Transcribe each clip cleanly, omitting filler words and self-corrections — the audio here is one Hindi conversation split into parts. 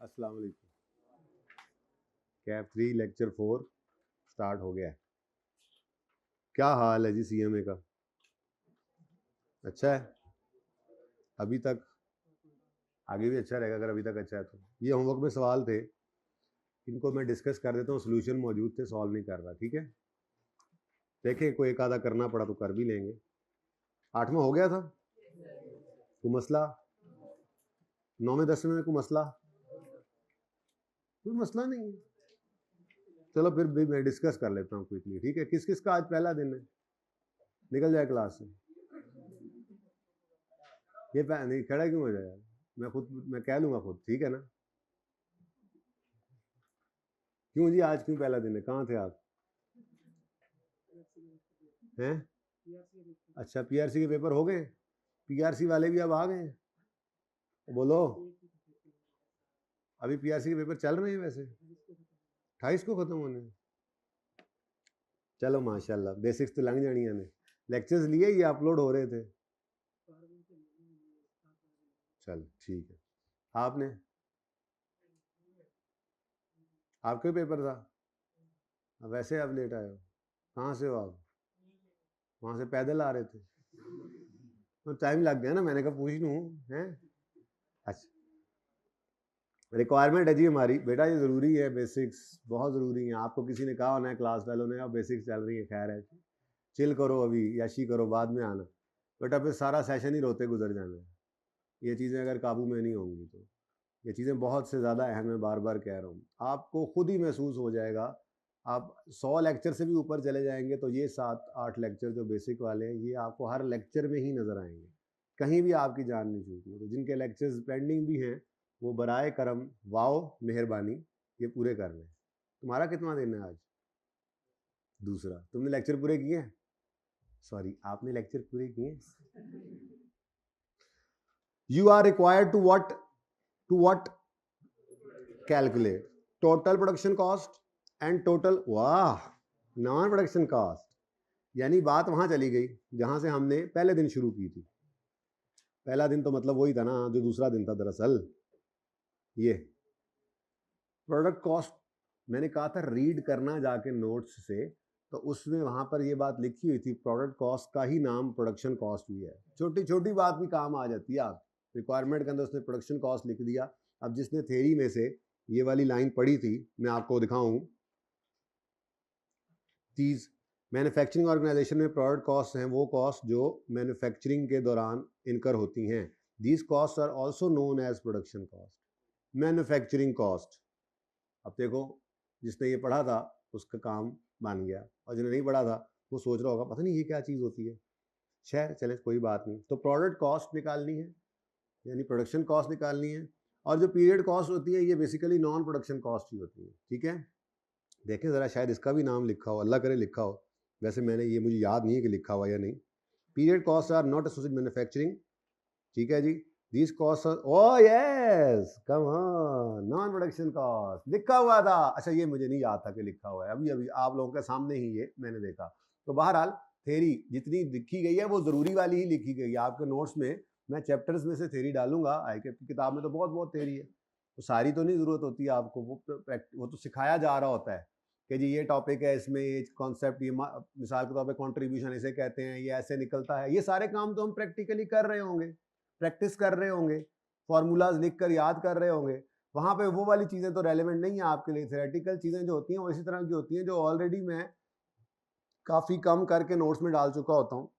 अस्सलाम वालेकुम। कैप 3 लेक्चर 4 स्टार्ट हो गया है। क्या हाल है जी सीएमए का? अच्छा है अभी तक? आगे भी अच्छा रहेगा अगर अभी तक अच्छा है तो। ये होमवर्क में सवाल थे, इनको मैं डिस्कस कर देता हूँ। सोल्यूशन मौजूद थे, सॉल्व नहीं कर रहा। ठीक है, देखें कोई एक आधा करना पड़ा तो कर भी लेंगे। 8वां हो गया था, कोई मसला? 9 में 10 में कोई मसला? कोई मसला नहीं है। चलो फिर भी मैं डिस्कस कर लेता हूँ क्विकली। ठीक है, किस किस का आज पहला दिन है? निकल जाए क्लास से। ये नहीं खड़ा क्यों हो जाएगा? मैं कह लूँगा खुद, ठीक है ना? क्यों जी, आज क्यों पहला दिन है? कहाँ थे आप? हैं? अच्छा, पीआरसी के पेपर हो गए? पीआरसी वाले भी अब आ गए? बोलो, अभी पीआरसी के पेपर चल रहे हैं वैसे? 28 को खत्म होने? चलो माशाल्लाह, बेसिक्स तो लंघ जानी है। लेक्चर्स लिए ये अपलोड हो रहे थे? चल ठीक है। आपने, आपके पेपर था? अब वैसे आप लेट आए हो? कहाँ से हो आप? वहाँ से पैदल आ रहे थे? तो टाइम लग गया ना, मैंने कहा पूछ लूँ। हैं? अच्छा, रिक्वायरमेंट है जी हमारी बेटा, ये ज़रूरी है। बेसिक्स बहुत ज़रूरी है। आपको किसी ने कहा होना है क्लास वालों ने, अब बेसिक्स चल रही है, खैर है, चिल करो, अभी याशी करो, बाद में आना। बेटा फिर सारा सेशन ही रोते गुजर जाना है। ये चीज़ें अगर काबू में नहीं होंगी तो ये चीज़ें बहुत से ज़्यादा अहम है। बार बार कह रहा हूँ, आपको खुद ही महसूस हो जाएगा। आप 100 लेक्चर से भी ऊपर चले जाएंगे तो ये 7-8 लेक्चर जो बेसिक वाले हैं, ये आपको हर लेक्चर में ही नज़र आएंगे। कहीं भी आपकी जान नहीं छूटनी। तो जिनके लेक्चर्स पेंडिंग भी हैं, वो बराए करम, वाओ, मेहरबानी, ये पूरे कर लें। तुम्हारा कितना दिन है आज? दूसरा। तुमने लेक्चर पूरे किए? सॉरी, आपने लेक्चर पूरे किए? You are required to what calculate total production cost and total, वाह, नॉन प्रोडक्शन कॉस्ट। यानी बात वहां चली गई जहां से हमने पहले दिन शुरू की थी। पहला दिन तो मतलब वही था ना जो दूसरा दिन था दरअसल। ये प्रोडक्ट कॉस्ट मैंने कहा था रीड करना जाके नोट्स से, तो उसमें वहां पर ये बात लिखी हुई थी, प्रोडक्ट कॉस्ट का ही नाम प्रोडक्शन कॉस्ट भी है। छोटी छोटी बात भी काम आ जाती है। आप रिक्वायरमेंट के अंदर उसने प्रोडक्शन कॉस्ट लिख दिया। अब जिसने थ्योरी में से ये वाली लाइन पढ़ी थी, मैं आपको दिखाऊं। चीज, मैन्युफैक्चरिंग ऑर्गेनाइजेशन में प्रोडक्ट कॉस्ट हैं वो कॉस्ट जो मैन्युफैक्चरिंग के दौरान इनकर होती हैं। These cost are also known as production cost, manufacturing cost. अब देखो, जिसने ये पढ़ा था उसका काम बन गया, और जिन्हें नहीं पढ़ा था वो सोच रहा होगा पता नहीं ये क्या चीज़ होती है। खैर चले, कोई बात नहीं। तो प्रोडक्ट कॉस्ट निकालनी है, यानी प्रोडक्शन कॉस्ट निकालनी है। और जो पीरियड कॉस्ट होती है, ये बेसिकली नॉन प्रोडक्शन कॉस्ट ही होती है। ठीक है, देखें ज़रा, शायद इसका भी नाम लिखा हो, अल्लाह करे लिखा हो। वैसे मैंने ये, मुझे याद नहीं है कि लिखा हुआ या नहीं। Period cost are not associated manufacturing. ठीक है जी, these cost are, oh yes come on, non production cost लिखा हुआ था। अच्छा, ये मुझे नहीं याद था कि लिखा हुआ है, अभी अभी आप लोगों के सामने ही ये मैंने देखा। तो बहरहाल थेरी जितनी लिखी गई है वो ज़रूरी वाली ही लिखी गई है। आपके नोट्स में मैं चैप्टर्स में से थेरी डालूंगा। आई की किताब में तो बहुत बहुत थेरी है, तो सारी तो नहीं ज़रूरत होती है आपको। वो तो सिखाया जा रहा होता है कि जी ये टॉपिक है, इसमें ये कॉन्सेप्ट, ये मिसाल के तौर पे कंट्रीब्यूशन इसे कहते हैं, ये ऐसे निकलता है। ये सारे काम तो हम प्रैक्टिकली कर रहे होंगे, प्रैक्टिस कर रहे होंगे, फॉर्मूलाज लिख कर याद कर रहे होंगे। वहाँ पे वो वाली चीज़ें तो रेलेवेंट नहीं है आपके लिए। थ्योरेटिकल चीज़ें जो होती हैं वो इसी तरह की होती हैं जो ऑलरेडी मैं काफ़ी कम करके नोट्स में डाल चुका होता हूँ,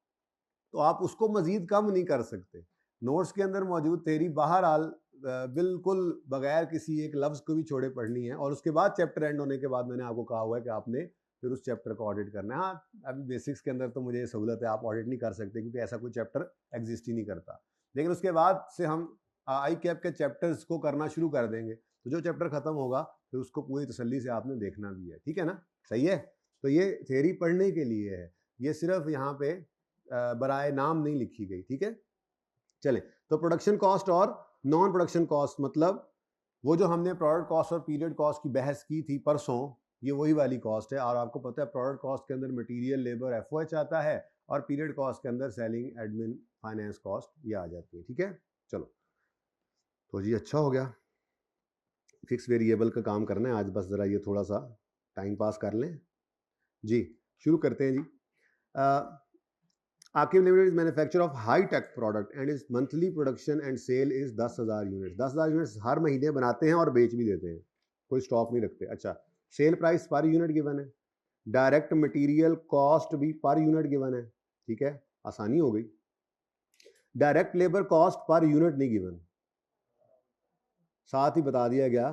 तो आप उसको मज़ीद कम नहीं कर सकते। नोट्स के अंदर मौजूद थ्योरी बहरहाल बिल्कुल बगैर किसी एक लफ्ज़ को भी छोड़े पढ़नी है, और उसके बाद चैप्टर एंड होने के बाद मैंने आपको कहा हुआ है कि आपने फिर उस चैप्टर को ऑडिट करना है। हाँ, अभी बेसिक्स के अंदर तो मुझे ये सहूलत है, आप ऑडिट नहीं कर सकते क्योंकि ऐसा कोई चैप्टर एग्जिस्ट ही नहीं करता। लेकिन उसके बाद से हम आई कैप के चैप्टर्स को करना शुरू कर देंगे, तो जो चैप्टर खत्म होगा फिर उसको पूरी तसल्ली से आपने देखना भी है। ठीक है ना, सही है? तो ये थ्योरी पढ़ने के लिए है, ये सिर्फ यहाँ पे बराए नाम नहीं लिखी गई। ठीक है, चले। तो प्रोडक्शन कॉस्ट और नॉन प्रोडक्शन कॉस्ट, मतलब वो जो हमने प्रोडक्ट कॉस्ट और पीरियड कॉस्ट की बहस की थी परसों, ये वही वाली कॉस्ट है। और आपको पता है प्रोडक्ट कॉस्ट के अंदर मटेरियल, लेबर, एफओएच आता है, और पीरियड कॉस्ट के अंदर सेलिंग, एडमिन, फाइनेंस कॉस्ट ये आ जाती है। ठीक है, चलो तो जी अच्छा हो गया। फिक्स वेरिएबल का काम करना है आज, बस ज़रा ये थोड़ा सा टाइम पास कर लें जी। शुरू करते हैं जी। Aqib limited is manufacture of high tech product and is monthly production and sale is 10,000 units. 10,000 units हर महीने बनाते हैं और बेच भी देते हैं, कोई स्टॉक नहीं रखते। अच्छा, cell price per unit given है, डायरेक्ट मटेरियल कॉस्ट भी पर यूनिट गिवन है, ठीक है, आसानी हो गई। Direct labour cost per unit नहीं गिवन, साथ ही बता दिया गया,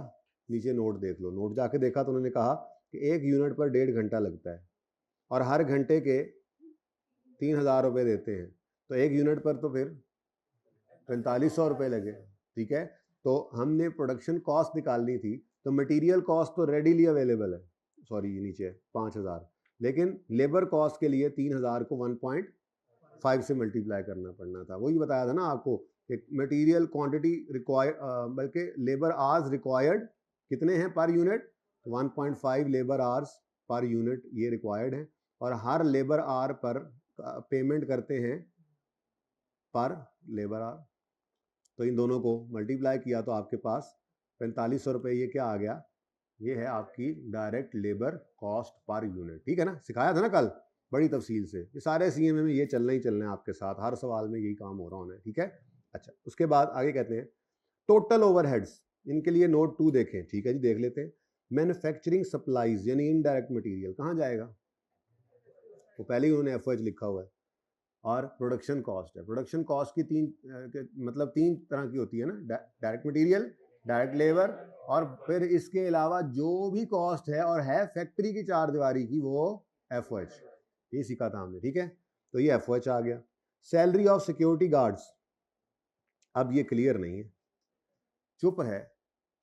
नीचे नोट देख लो। नोट जाके देखा तो उन्होंने कहा कि 1 यूनिट पर 1.5 घंटा लगता है और हर घंटे के 3,000 रुपये देते हैं, तो 1 यूनिट पर तो फिर 4500 रुपये लगे, ठीक है। तो हमने प्रोडक्शन कॉस्ट निकालनी थी, तो मटेरियल कॉस्ट तो रेडीली अवेलेबल है, सॉरी नीचे 5000, लेकिन लेबर कॉस्ट के लिए 3000 को 1.5 से मल्टीप्लाई करना पड़ना था। वही बताया था ना आपको कि मटेरियल क्वांटिटी रिक्वायर्ड, बल्कि लेबर आवर्स रिक्वायर्ड कितने हैं per unit, 1.5 labour hours per unit ये रिक्वायर्ड है, और हर लेबर आवर पर पेमेंट करते हैं पर लेबर आवर। तो इन दोनों को मल्टीप्लाई किया तो आपके पास 4500 रुपये, ये क्या आ गया, ये है आपकी direct labour cost per unit, ठीक है ना। सिखाया था ना कल बड़ी तफसील से, ये सारे सीएमए में ये चलना ही चलना है आपके साथ, हर सवाल में यही काम हो रहा होना है, ठीक है। अच्छा, उसके बाद आगे कहते हैं टोटल ओवरहेड्स, इनके लिए नोट 2 देखें, ठीक है जी, देख लेते हैं। मैन्युफैक्चरिंग सप्लाईज यानी इनडायरेक्ट मटेरियल कहाँ जाएगा, वो पहले ही उन्होंने एफओएच लिखा हुआ है, और प्रोडक्शन कॉस्ट है। प्रोडक्शन कॉस्ट की मतलब तीन तरह की होती है ना, डायरेक्ट मटेरियल, डायरेक्ट लेबर, और फिर इसके अलावा जो भी कॉस्ट है और है फैक्ट्री की चार दीवारी की, वो एफओएच, ये सीखा था हमने, ठीक है। तो ये एफओएच आ गया। सैलरी ऑफ सिक्योरिटी गार्ड्स, अब ये क्लियर नहीं है, चुप है,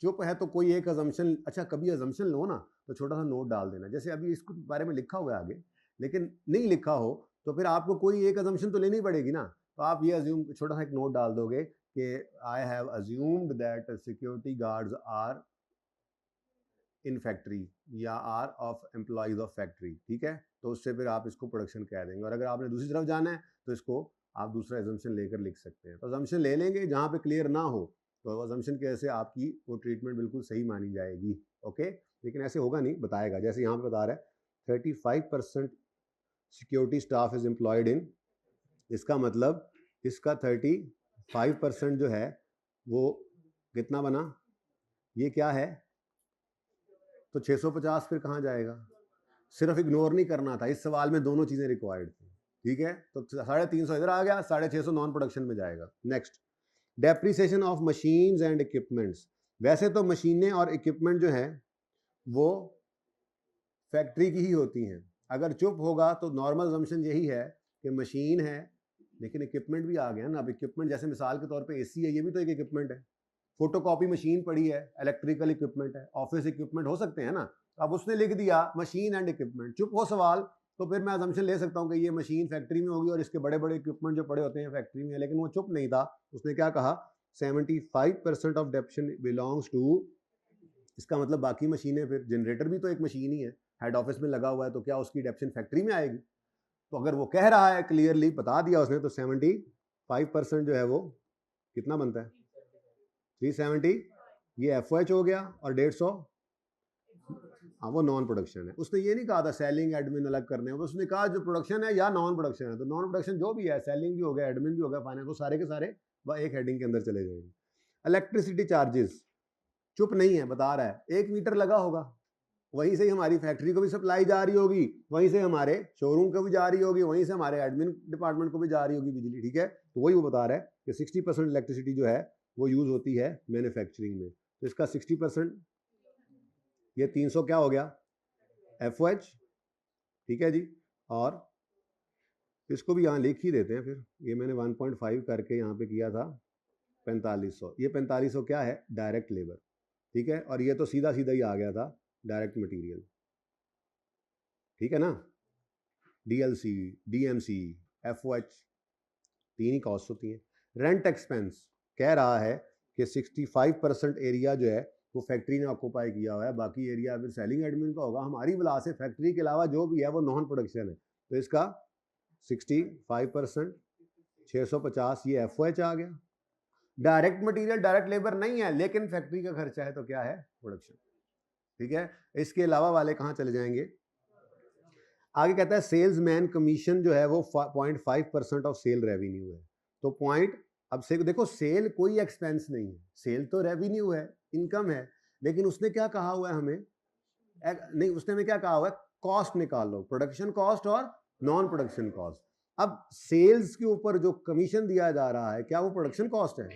चुप है तो कोई एक अजम्पशन, अच्छा कभी अजम्पशन लो ना तो छोटा सा नोट डाल देना, जैसे अभी इसको बारे में लिखा हुआ है आगे, लेकिन नहीं लिखा हो तो फिर आपको कोई एक अजम्पशन तो लेनी पड़ेगी ना, तो आप ये अज्यूम, छोटा सा एक नोट डाल दोगे कि I have assumed that security guards are in factory या are of employees of factory, ठीक है। तो उससे फिर आप इसको प्रोडक्शन कह देंगे, और अगर आपने दूसरी तरफ जाना है तो इसको आप दूसरा एजम्पशन लेकर लिख सकते हैं। तो एजम्पशन ले लेंगे, जहाँ पे क्लियर ना हो तो अजम्पशन के ऐसे आपकी वो ट्रीटमेंट बिल्कुल सही मानी जाएगी, ओके। लेकिन ऐसे होगा नहीं, बताएगा, जैसे यहाँ पे बता रहा है 35% security staff is employed in, इसका मतलब इसका 35% जो है वो कितना बना, ये क्या है, तो 650 फिर कहाँ जाएगा, सिर्फ इग्नोर नहीं करना था, इस सवाल में दोनों चीज़ें रिक्वायर्ड थी, ठीक है। तो 350 इधर आ गया, 650 नॉन प्रोडक्शन में जाएगा। Next, depreciation of machines and equipments, वैसे तो मशीनें और इक्विपमेंट जो है वो फैक्ट्री की ही होती हैं, अगर चुप होगा तो नॉर्मल अजम्पशन यही है कि मशीन है, लेकिन इक्विपमेंट भी आ गया ना। अब इक्विपमेंट जैसे मिसाल के तौर पे एसी है, ये भी तो एक इक्विपमेंट है, फोटोकॉपी मशीन पड़ी है, इलेक्ट्रिकल इक्विपमेंट है, ऑफिस इक्विपमेंट हो सकते हैं ना। अब उसने लिख दिया मशीन एंड इक्विपमेंट, चुप हो सवाल, तो फिर मैं अजम्पशन ले सकता हूँ कि ये मशीन फैक्ट्री में होगी और इसके बड़े बड़े इक्विपमेंट जो पड़े होते हैं फैक्ट्री में, लेकिन वो चुप नहीं था, उसने क्या कहा 75% ऑफ डेप्शन बिलोंग्स टू, इसका मतलब बाकी मशीनें, फिर जनरेटर भी तो एक मशीन ही है, हेड ऑफिस में लगा हुआ है, तो क्या उसकी डेप्शन फैक्ट्री में आएगी। तो अगर वो कह रहा है, क्लियरली बता दिया उसने, तो 75% जो है वो कितना बनता है 370, ये एफओएच हो गया, और 150 हाँ वो नॉन प्रोडक्शन है। उसने ये नहीं कहा था सेलिंग एडमिन अलग करने हैं, उसने कहा जो प्रोडक्शन है या नॉन प्रोडक्शन है, तो नॉन प्रोडक्शन जो भी है, सेलिंग भी हो गया, एडमिन भी हो गया, फाइनेंस, वो सारे के सारे एक हेडिंग के अंदर चले जाएंगे। इलेक्ट्रिसिटी चार्जेस, चुप नहीं है, बता रहा है, 1 मीटर लगा होगा, वहीं से ही हमारी फैक्ट्री को भी सप्लाई जा रही होगी, वहीं से हमारे शोरूम को भी जा रही होगी, वहीं से हमारे एडमिन डिपार्टमेंट को भी जा रही होगी बिजली, ठीक है। तो वही वो बता रहा है कि 60% इलेक्ट्रिसिटी जो है वो यूज होती है मैन्युफैक्चरिंग में, तो इसका 60%, ये 300 क्या हो गया एफओएच, ठीक है जी। और इसको भी यहाँ लिख ही देते हैं फिर, ये मैंने 1.5 करके यहाँ पे किया था 4500, ये 4500 क्या है डायरेक्ट लेबर, ठीक है। और ये तो सीधा सीधा ही आ गया था डायरेक्ट मटेरियल, ठीक है ना। डीएलसी, डीएमसी, एफओएच, 3 ही कॉस्ट होती हैं। रेंट एक्सपेंस कह रहा है कि 65% एरिया जो है वो फैक्ट्री ने ऑक्यूपाई किया हुआ है, बाकी एरिया फिर सेलिंग एडमिन का होगा, हमारी वजह से फैक्ट्री के अलावा जो भी है वो नॉन प्रोडक्शन है, तो इसका 65%, 650 ये एफओएच आ गया, डायरेक्ट मटेरियल डायरेक्ट लेबर नहीं है, लेकिन फैक्ट्री का खर्चा है तो क्या है, प्रोडक्शन। ठीक है, इसके अलावा वाले कहाँ चले जाएंगे, आगे कहता है सेल्समैन कमीशन जो है वो 0.5% ऑफ सेल रेवेन्यू है। तो पॉइंट, अब से देखो सेल कोई एक्सपेंस नहीं है, सेल तो रेवेन्यू है, इनकम है, लेकिन उसने क्या कहा हुआ है हमें, नहीं उसने हमें क्या कहा हुआ है, कॉस्ट निकाल लो, प्रोडक्शन कॉस्ट और नॉन प्रोडक्शन कॉस्ट। अब सेल्स के ऊपर जो कमीशन दिया जा रहा है क्या वो प्रोडक्शन कॉस्ट है,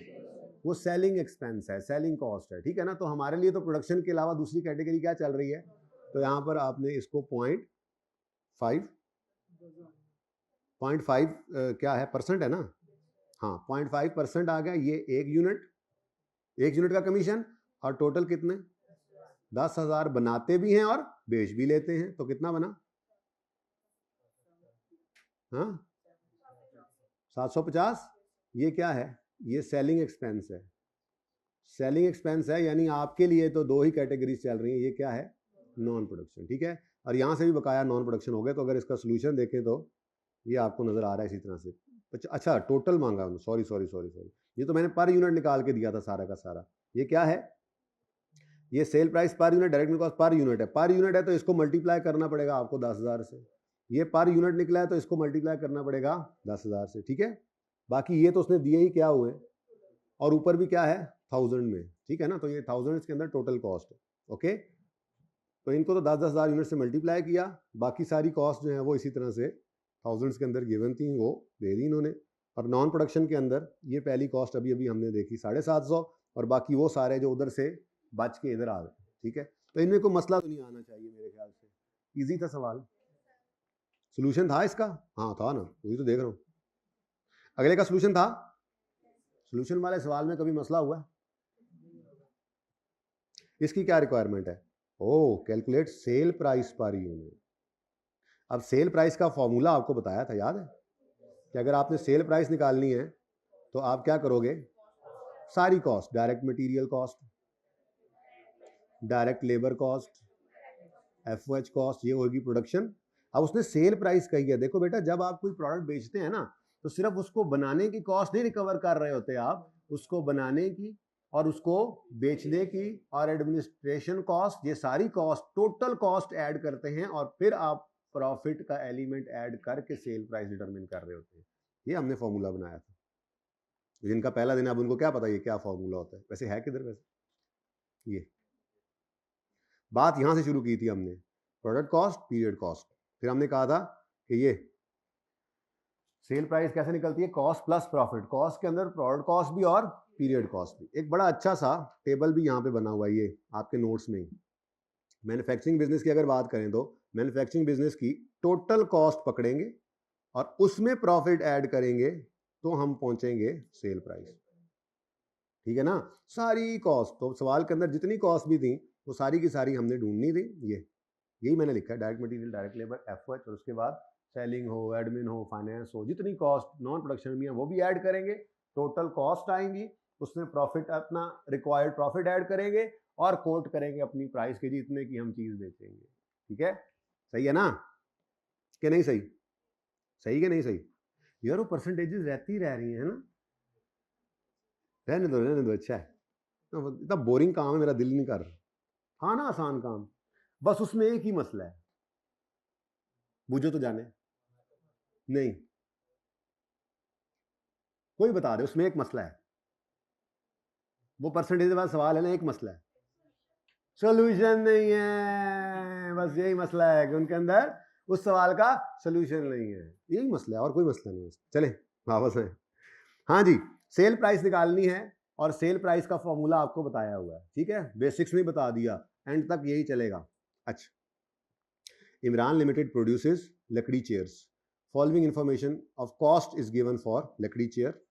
वो सेलिंग एक्सपेंस है, सेलिंग कॉस्ट है। ठीक है ना, तो हमारे लिए तो प्रोडक्शन के अलावा दूसरी कैटेगरी क्या चल रही है, तो यहाँ पर आपने इसको 0.5 क्या है, परसेंट है ना, हाँ 0.5% आ गया, ये एक यूनिट का कमीशन, और टोटल कितने, 10,000 बनाते भी हैं और बेच भी लेते हैं, तो कितना बना, हाँ 750। ये क्या है, ये सेलिंग एक्सपेंस है, सेलिंग एक्सपेंस है, यानी आपके लिए तो दो ही कैटेगरीज चल रही हैं, ये क्या है, नॉन प्रोडक्शन। ठीक है, और यहाँ से भी बकाया नॉन प्रोडक्शन हो गया, तो अगर इसका सोल्यूशन देखें तो ये आपको नजर आ रहा है इसी तरह से। अच्छा टोटल मांगा उन्होंने, सॉरी, ये तो मैंने पर यूनिट निकाल के दिया था सारा का सारा। ये क्या है, ये cell price per unit, direct cost per unit है, पर यूनिट है तो इसको मल्टीप्लाई करना पड़ेगा आपको 10,000 से, ये पर यूनिट निकला है तो इसको मल्टीप्लाई करना पड़ेगा 10,000 से। ठीक है, बाकी ये तो उसने दिए ही क्या हुए, और ऊपर भी क्या है 1000 में। ठीक है ना, तो ये 1000 के अंदर टोटल कॉस्ट है। ओके, तो इनको तो 10,000 यूनिट से मल्टीप्लाई किया, बाकी सारी कॉस्ट जो है वो इसी तरह से 1000 के अंदर गिवन थी, वो दे दी इन्होंने। और नॉन प्रोडक्शन के अंदर ये पहली कॉस्ट अभी अभी हमने देखी 750, और बाकी वो सारे जो उधर से बच के इधर आ गए। ठीक है, तो इनमें कोई मसला तो नहीं आना चाहिए मेरे ख्याल से, इजी था सवाल। सोल्यूशन था इसका, हाँ था ना, वही तो देख रहा हूँ। अगले का सोल्यूशन था, सोल्यूशन वाले सवाल में कभी मसला हुआ है, इसकी क्या रिक्वायरमेंट है, oh calculate sale price per unit. अब सेल प्राइस का फॉर्मूला आपको बताया था, याद है कि अगर आपने सेल प्राइस निकालनी है तो आप क्या करोगे, सारी cost, direct material cost, direct labour cost, FOH cost, ये होगी प्रोडक्शन। अब उसने सेल प्राइस कही है, देखो बेटा जब आप कोई प्रोडक्ट बेचते हैं ना तो सिर्फ उसको बनाने की कॉस्ट नहीं रिकवर कर रहे होते आप, उसको बनाने की और उसको बेचने की और एडमिनिस्ट्रेशन कॉस्ट, ये सारी कॉस्ट टोटल कॉस्ट ऐड करते हैं, और फिर आप प्रॉफिट का एलिमेंट ऐड करके सेल प्राइस डिटरमिन कर रहे होते हैं। ये हमने फॉर्मूला बनाया था, जिनका पहला दिन, अब उनको क्या पता ये क्या फॉर्मूला होता है, वैसे है किधर, वैसे ये बात यहां से शुरू की थी हमने, प्रोडक्ट कॉस्ट, पीरियड कॉस्ट, फिर हमने कहा था कि ये सेल प्राइस कैसे निकलती है, कॉस्ट प्लस प्रॉफिट, कॉस्ट के अंदर प्रोडक्ट कॉस्ट भी और पीरियड कॉस्ट भी। एक बड़ा अच्छा सा टेबल भी यहाँ पे बना हुआ है, ये आपके नोट्स में। मैन्युफैक्चरिंग बिजनेस की अगर बात करें तो मैन्युफैक्चरिंग बिजनेस की टोटल कॉस्ट पकड़ेंगे और उसमें प्रॉफिट ऐड करेंगे तो हम पहुंचेंगे सेल प्राइस। ठीक है ना, सारी कॉस्ट, तो सवाल के अंदर जितनी कॉस्ट भी थी वो सारी की सारी हमने ढूंढनी थी। यही मैंने लिखा है, direct material, direct labour, FOH, और उसके बाद सेलिंग हो, एडमिन हो, फाइनेंस हो, जितनी कॉस्ट नॉन प्रोडक्शन में है वो भी ऐड करेंगे, टोटल कॉस्ट आएंगी, उसमें प्रॉफिट, अपना रिक्वायर्ड प्रॉफिट ऐड करेंगे और कोट करेंगे अपनी प्राइस के जितने की हम चीज बेचेंगे। ठीक है, सही है ना कि नहीं, सही सही कि नहीं सही यार, वो परसेंटेजेस रहती रह रही है ना, रहने दो, अच्छा है, इतना बोरिंग काम है, मेरा दिल नहीं कर रहा। हाँ ना, आसान काम, बस उसमें एक ही मसला है, बुझो तो जाने, नहीं कोई बता दे, उसमें एक मसला है, वो परसेंटेज वाला सवाल है ना, एक मसला है, सोल्यूशन नहीं है, बस यही मसला है कि उनके अंदर उस सवाल का सोल्यूशन नहीं है, यही मसला है, और कोई मसला नहीं है। चले वापस है, हाँ जी, सेल प्राइस निकालनी है और सेल प्राइस का फॉर्मूला आपको बताया हुआ है। ठीक है, बेसिक्स में बता दिया, एंड तक यही चलेगा। अच्छा, इमरान लिमिटेड प्रोड्यूसेस लकड़ी chairs, following information of cost is given for लकड़ी चेयर।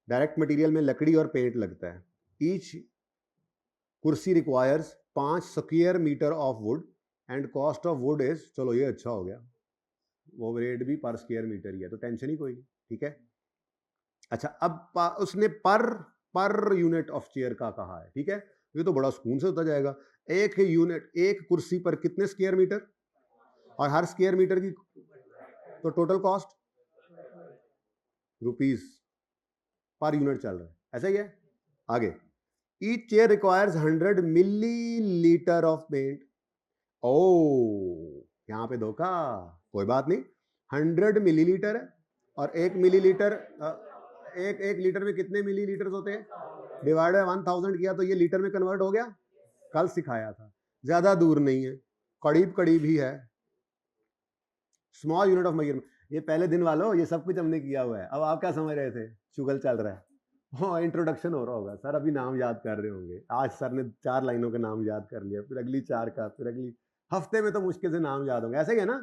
डायरेक्ट मटेरियल में लकड़ी और पेंट लगता है, ईच कुर्सी requires 5 square metre of wood and cost of wood is, चलो ये अच्छा हो गया, वो रेट भी पर स्क्वायर मीटर ही है तो टेंशन ही कोई नहीं। ठीक है, अच्छा अब उसने पर यूनिट ऑफ चेयर का कहा है। ठीक है, ये तो बड़ा सुकून से होता जाएगा, एक यूनिट, एक कुर्सी पर कितने स्क्वायर मीटर, और हर स्क्वायर मीटर की तो total cost rupees per unit चल रहा है, ऐसा ही है। आगे, each chair requires 100 millilitre of paint. Oh, यहाँ पे धोखा, कोई बात नहीं, 100 मिलीलीटर है और 1 मिलीलीटर, एक लीटर में कितने मिलीलीटर होते हैं, डिवाइड बाय 1000 किया तो ये लीटर में कन्वर्ट हो गया। कल सिखाया था, ज्यादा दूर नहीं है, करीब करीब ही है। स्मॉल यूनिट ऑफ मेजरमेंट, ये पहले दिन वालों ये सब कुछ हमने किया हुआ है। अब आप क्या समझ रहे थे, शुगल चल रहा है, हाँ इंट्रोडक्शन हो रहा होगा, सर अभी नाम याद कर रहे होंगे। आज सर ने 4 लाइनों का नाम याद कर लिया, फिर अगली 4 का, फिर अगली हफ्ते में तो मुश्किल से नाम याद होंगे, ऐसा ही है ना।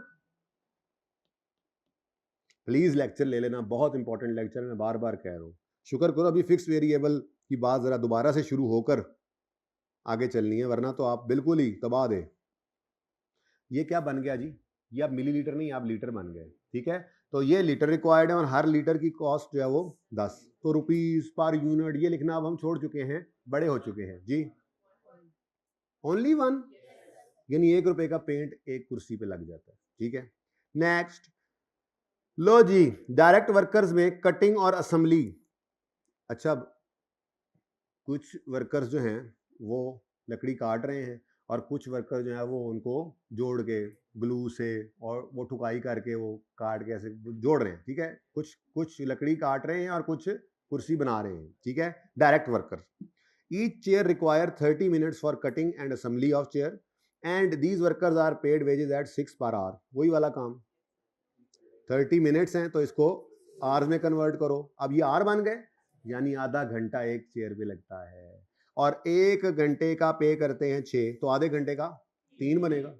प्लीज लेक्चर ले लेना, बहुत इंपॉर्टेंट लेक्चर, मैं बार बार कह रहा हूँ। शुक्र करो अभी फिक्स वेरिएबल की बात जरा दोबारा से शुरू होकर आगे चलनी है, वरना तो आप बिल्कुल ही तबाह दे। ये क्या बन गया जी, ये आप मिलीलीटर नहीं आप लीटर बन गए, ठीक है। तो ये लीटर रिक्वायर्ड है और हर लीटर की कॉस्ट जो है वो 10, तो रुपीज पर यूनिट ये लिखना अब हम छोड़ चुके हैं, बड़े हो चुके हैं जी। ओनली 1, यानी 1 रुपए का पेंट एक कुर्सी पे लग जाता है, ठीक है। नेक्स्ट, लो जी, डायरेक्ट वर्कर्स में कटिंग और असेंबली। अच्छा, कुछ वर्कर्स जो हैं वो लकड़ी काट रहे हैं और कुछ वर्कर जो है वो उनको जोड़ के ग्लू से और वो ठुकाई करके वो काट के ऐसे जोड़ रहे हैं, ठीक है। कुछ लकड़ी काट रहे हैं और कुछ कुर्सी बना रहे हैं, ठीक है। Direct worker, each chair require 30 minutes for cutting and assembly of chair and these workers are paid wages at 6 per our. वही वाला काम, 30 मिनट्स हैं तो इसको आवर में कन्वर्ट करो। अब ये आवर बन गए, यानी आधा घंटा एक चेयर पे लगता है और 1 घंटे का पे करते हैं 6, तो आधे घंटे का 3 बनेगा,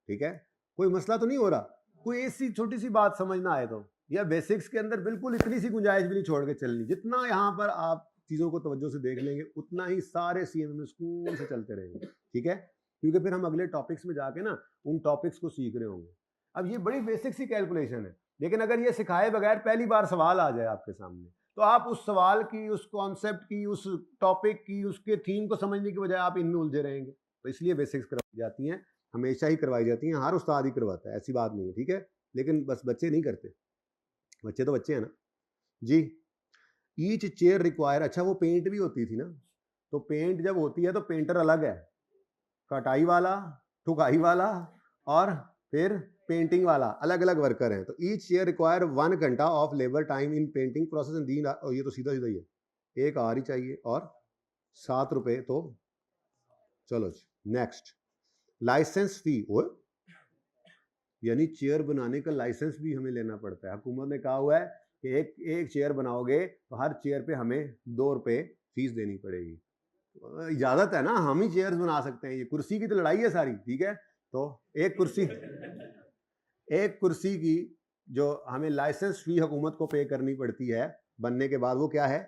ठीक है। कोई मसला तो नहीं हो रहा, कोई ऐसी छोटी सी बात समझ ना आए तो, या बेसिक्स के अंदर बिल्कुल इतनी सी गुंजाइश भी नहीं छोड़ के चलनी। जितना यहाँ पर आप चीज़ों को तवज्जो से देख लेंगे उतना ही सारे सीएमए में सुकून से चलते रहेंगे, ठीक है। क्योंकि फिर हम अगले टॉपिक्स में जाके ना उन टॉपिक्स को सीख रहे होंगे। अब ये बड़ी बेसिक सी कैलकुलेशन है, लेकिन अगर ये सिखाए बगैर पहली बार सवाल आ जाए आपके सामने, तो आप उस सवाल की, उस कॉन्सेप्ट की, उस टॉपिक की, उसके थीम को समझने की बजाय आप इनमें उलझे रहेंगे। तो इसलिए बेसिक्स करवाई जाती हैं, हमेशा ही करवाई जाती हैं, हर उस्ताद ही करवाता है, ऐसी बात नहीं है, ठीक है। लेकिन बस बच्चे नहीं करते, बच्चे तो बच्चे हैं ना जी। ईच चेयर रिक्वायर, अच्छा वो पेंट भी होती थी ना, तो पेंट जब होती है तो पेंटर अलग है, कटाई वाला, ठुकाई वाला और फिर पेंटिंग वाला, अलग अलग वर्कर हैं। तो ईच चेयर रिक्वायर 1 घंटा of labour time in painting process and ये तो सीधा सीधा ही है, एक आवर ही चाहिए और 7 रुपए। तो चलो जी नेक्स्ट, लाइसेंस फी, वो यानी चेयर बनाने का लाइसेंस भी हमें लेना पड़ता है। हुकूमत ने कहा हुआ है कि एक चेयर बनाओगे तो हर चेयर पे हमें 2 रुपए फीस देनी पड़ेगी। इजाजत है ना, हम ही चेयर्स बना सकते हैं, ये कुर्सी की तो लड़ाई है सारी, ठीक है। तो एक कुर्सी की जो हमें लाइसेंस फी हुकूमत को पे करनी पड़ती है बनने के बाद, वो क्या है।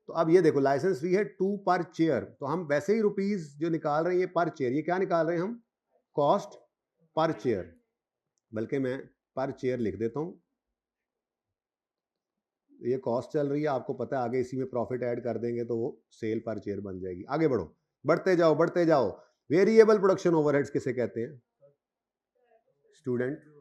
तो अब ये देखो, लाइसेंस फी है 2 पर चेयर, तो हम वैसे ही रुपीस जो निकाल रहे हैं ये पर चेयर, ये क्या निकाल रहे हैं हम, कॉस्ट पर चेयर। बल्कि मैं पर चेयर लिख देता हूं, ये कॉस्ट चल रही है, आपको पता है आगे इसी में प्रॉफिट ऐड कर देंगे तो वो सेल पर चेयर बन जाएगी। आगे बढ़ो, बढ़ते जाओ बढ़ते जाओ। वेरिएबल प्रोडक्शन ओवरहेड्स किसे कहते हैं स्टूडेंट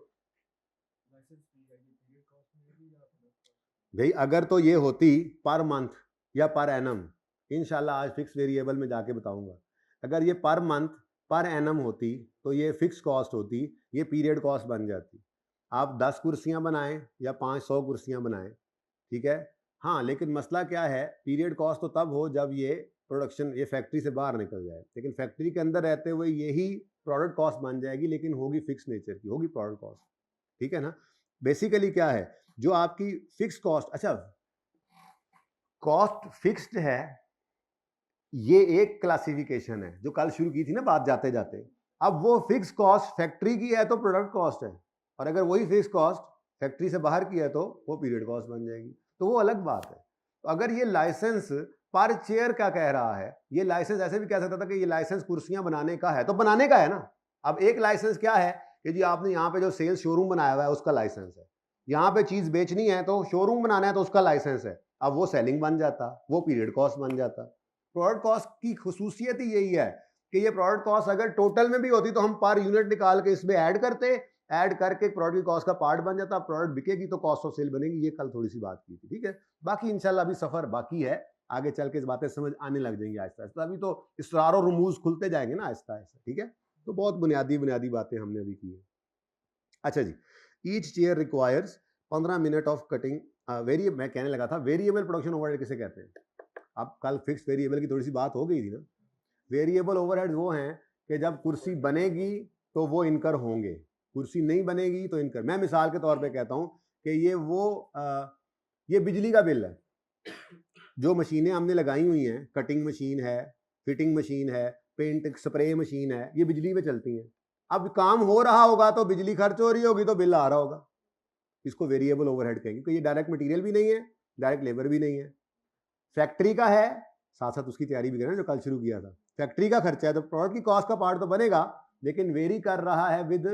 भाई? अगर तो ये होती पर मंथ या पर एनम, इंशाल्लाह आज फिक्स वेरिएबल में जाके बताऊंगा। अगर ये पर मंथ पर एनम होती तो ये फिक्स कॉस्ट होती, ये पीरियड कॉस्ट बन जाती। आप 10 कुर्सियां बनाएं या 500 कुर्सियां बनाएं, ठीक है। हाँ, लेकिन मसला क्या है, पीरियड कॉस्ट तो तब हो जब ये प्रोडक्शन, ये फैक्ट्री से बाहर निकल जाए, लेकिन फैक्ट्री के अंदर रहते हुए यही प्रोडक्ट कॉस्ट बन जाएगी, लेकिन होगी फिक्स नेचर की, होगी प्रोडक्ट कॉस्ट, ठीक है ना। बेसिकली क्या है, जो आपकी फिक्स कॉस्ट, अच्छा कॉस्ट फिक्स्ड है, ये एक क्लासिफिकेशन है जो कल शुरू की थी ना बात जाते जाते। अब वो फिक्स कॉस्ट फैक्ट्री की है तो प्रोडक्ट कॉस्ट है, और अगर वही फिक्स कॉस्ट फैक्ट्री से बाहर की है तो वो पीरियड कॉस्ट बन जाएगी, तो वो अलग बात है। तो अगर ये लाइसेंस पर चेयर क्या कह रहा है, ये लाइसेंस ऐसे भी कह सकता था कि ये लाइसेंस कुर्सियां बनाने का है, तो बनाने का है ना। अब एक लाइसेंस क्या है कि जी आपने यहाँ पे जो सेल्स शोरूम बनाया हुआ है उसका लाइसेंस है, यहाँ पे चीज बेचनी है तो शोरूम बनाना है तो उसका लाइसेंस है। अब वो सेलिंग बन जाता, वो पीरियड कॉस्ट बन जाता। प्रोडक्ट कॉस्ट की खुसूसियत ही यही है कि ये प्रोडक्ट कॉस्ट अगर टोटल में भी होती तो हम पर यूनिट निकाल के इसमें ऐड करते, ऐड करके प्रोडक्ट की कॉस्ट का पार्ट बन जाता, प्रोडक्ट बिकेगी तो कॉस्ट ऑफ सेल बनेगी। ये कल थोड़ी सी बात की थी, ठीक है। बाकी इंशाल्लाह अभी सफर बाकी है, आगे चल के इस बातें समझ आने लग जाएंगी आहिस्ता आहिस्ता, अभी तो इसरार और रुमूज खुलते जाएंगे ना आहिस्ता आहिस्ता, ठीक है। तो बहुत बुनियादी बुनियादी बातें हमने अभी की है। अच्छा जी, each chair requires 15 minute of cutting variable, मैं कहने लगा था वेरिएबल प्रोडक्शन ओवरहेड किसे कहते हैं। अब कल फिक्स वेरिएबल की थोड़ी सी बात हो गई थी ना। वेरिएबल ओवरहेड वो हैं कि जब कुर्सी बनेगी तो वो इनकर होंगे, कुर्सी नहीं बनेगी तो इनकर। मैं मिसाल के तौर पे कहता हूं कि ये बिजली का बिल है, जो मशीनें हमने लगाई हुई हैं, कटिंग मशीन है, फिटिंग मशीन है, पेंट स्प्रे मशीन है, ये बिजली पे चलती हैं। अब काम हो रहा होगा तो बिजली खर्च हो रही होगी तो बिल आ रहा होगा, इसको वेरिएबल ओवरहेड कहेंगे, क्योंकि ये डायरेक्ट मटेरियल भी नहीं है, डायरेक्ट लेबर भी नहीं है। फैक्ट्री का है, साथ साथ उसकी तैयारी भी करें जो कल शुरू किया था, फैक्ट्री का खर्चा है तो प्रोडक्ट की कॉस्ट का पार्ट तो बनेगा, लेकिन वेरी कर रहा है विद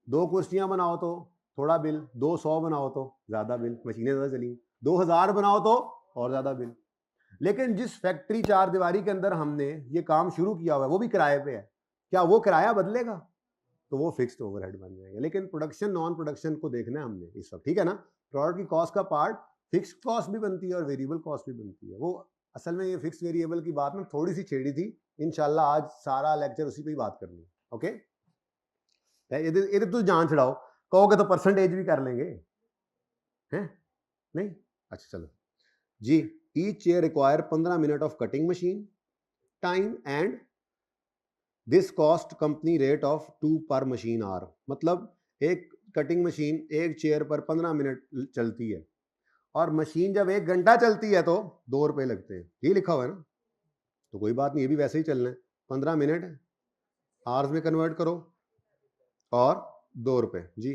2 कुर्सियां बनाओ तो थोड़ा बिल, 200 बनाओ तो ज्यादा बिल, मशीनें ज्यादा चली, 2000 बनाओ तो और ज्यादा बिल। लेकिन जिस फैक्ट्री 4 दीवारी के अंदर हमने ये काम शुरू किया हुआ है वो भी किराए पे है, क्या वो किराया बदलेगा? तो वो फिक्स्ड ओवरहेड बन जाएगा। लेकिन प्रोडक्शन नॉन प्रोडक्शन को देखना है हमने इस वक्त, ठीक है ना। प्रोडक्ट की कॉस्ट का पार्ट फिक्स्ड कॉस्ट भी बनती है और वेरिएबल कॉस्ट भी बनती है। वो असल में ये फिक्स वेरिएबल की बात ना थोड़ी सी छेड़ी थी, इंशाल्लाह आज सारा लेक्चर उसी पे ही बात करनी है। ओके, ये तो जान छड़ाओ, कहोगे तो परसेंटेज भी कर लेंगे, हैं? नहीं, अच्छा चलो जी। Each chair require 15 minute of cutting machine time and this cost company rate of 2 per machine are. मतलब एक कटिंग मशीन एक चेयर पर 15 मिनट चलती है, और मशीन जब 1 घंटा चलती है तो 2 रुपए लगते हैं, ये लिखा हुआ है ना। तो कोई बात नहीं, ये भी वैसे ही चलना है, 15 मिनट आवर्स में कन्वर्ट करो और 2 रुपए जी,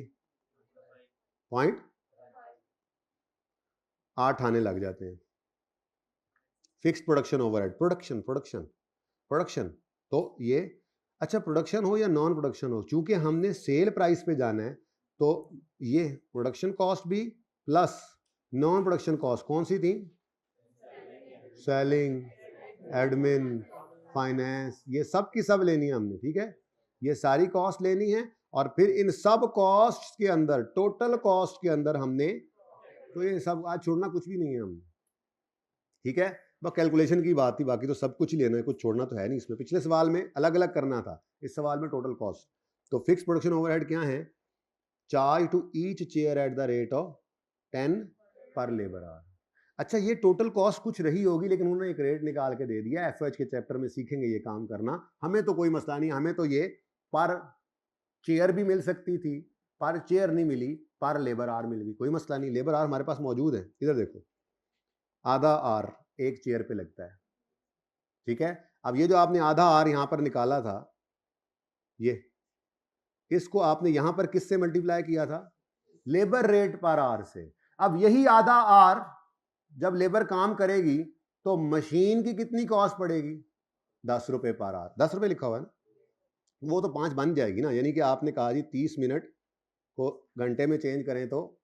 0.8 आने लग जाते हैं। Fixed production overhead, production production production, तो ये अच्छा प्रोडक्शन हो या नॉन प्रोडक्शन हो, चूंकि हमने सेल प्राइस पे जाना है तो ये प्रोडक्शन कॉस्ट भी प्लस नॉन प्रोडक्शन कॉस्ट कौन सी थी? सेलिंग, एडमिन, फाइनेंस, ये सब की सब लेनी है हमने, ठीक है। ये सारी कॉस्ट लेनी है और फिर इन सब कॉस्ट के अंदर, टोटल कॉस्ट के अंदर हमने, तो ये सब आज छोड़ना कुछ भी नहीं है हमने, ठीक है। बस कैलकुलेशन की बात थी, बाकी तो सब कुछ ही लेना है, कुछ छोड़ना तो है नहीं इसमें। पिछले सवाल में अलग अलग करना था, इस सवाल में टोटल कॉस्ट। तो फिक्स प्रोडक्शन ओवरहेड क्या है? Charge to each chair at the rate of 10 per labour our. अच्छा, ये टोटल कॉस्ट कुछ रही होगी, लेकिन उन्होंने एक रेट निकाल के दे दिया। एफएच के चैप्टर में सीखेंगे ये काम करना, हमें तो कोई मसला नहीं, हमें तो ये पर चेयर भी मिल सकती थी, पर चेयर नहीं मिली, पर लेबर आवर मिल गई, कोई मसला नहीं, लेबर आवर हमारे पास मौजूद है। इधर देखो, आधा आर एक चेयर पे लगता है, ठीक है। अब ये जो आपने आधा आर यहां पर निकाला था, ये इसको आपने यहां पर किससे मल्टीप्लाई किया था? लेबर रेट पर आर से। अब यही आधा आर जब लेबर काम करेगी तो मशीन की कितनी कॉस्ट पड़ेगी? 10 रुपए पर आर, 10 रुपए लिखा हुआ है ना, वो तो 5 बन जाएगी ना। यानी कि आपने कहा जी 30 मिनट को घंटे में चेंज करें तो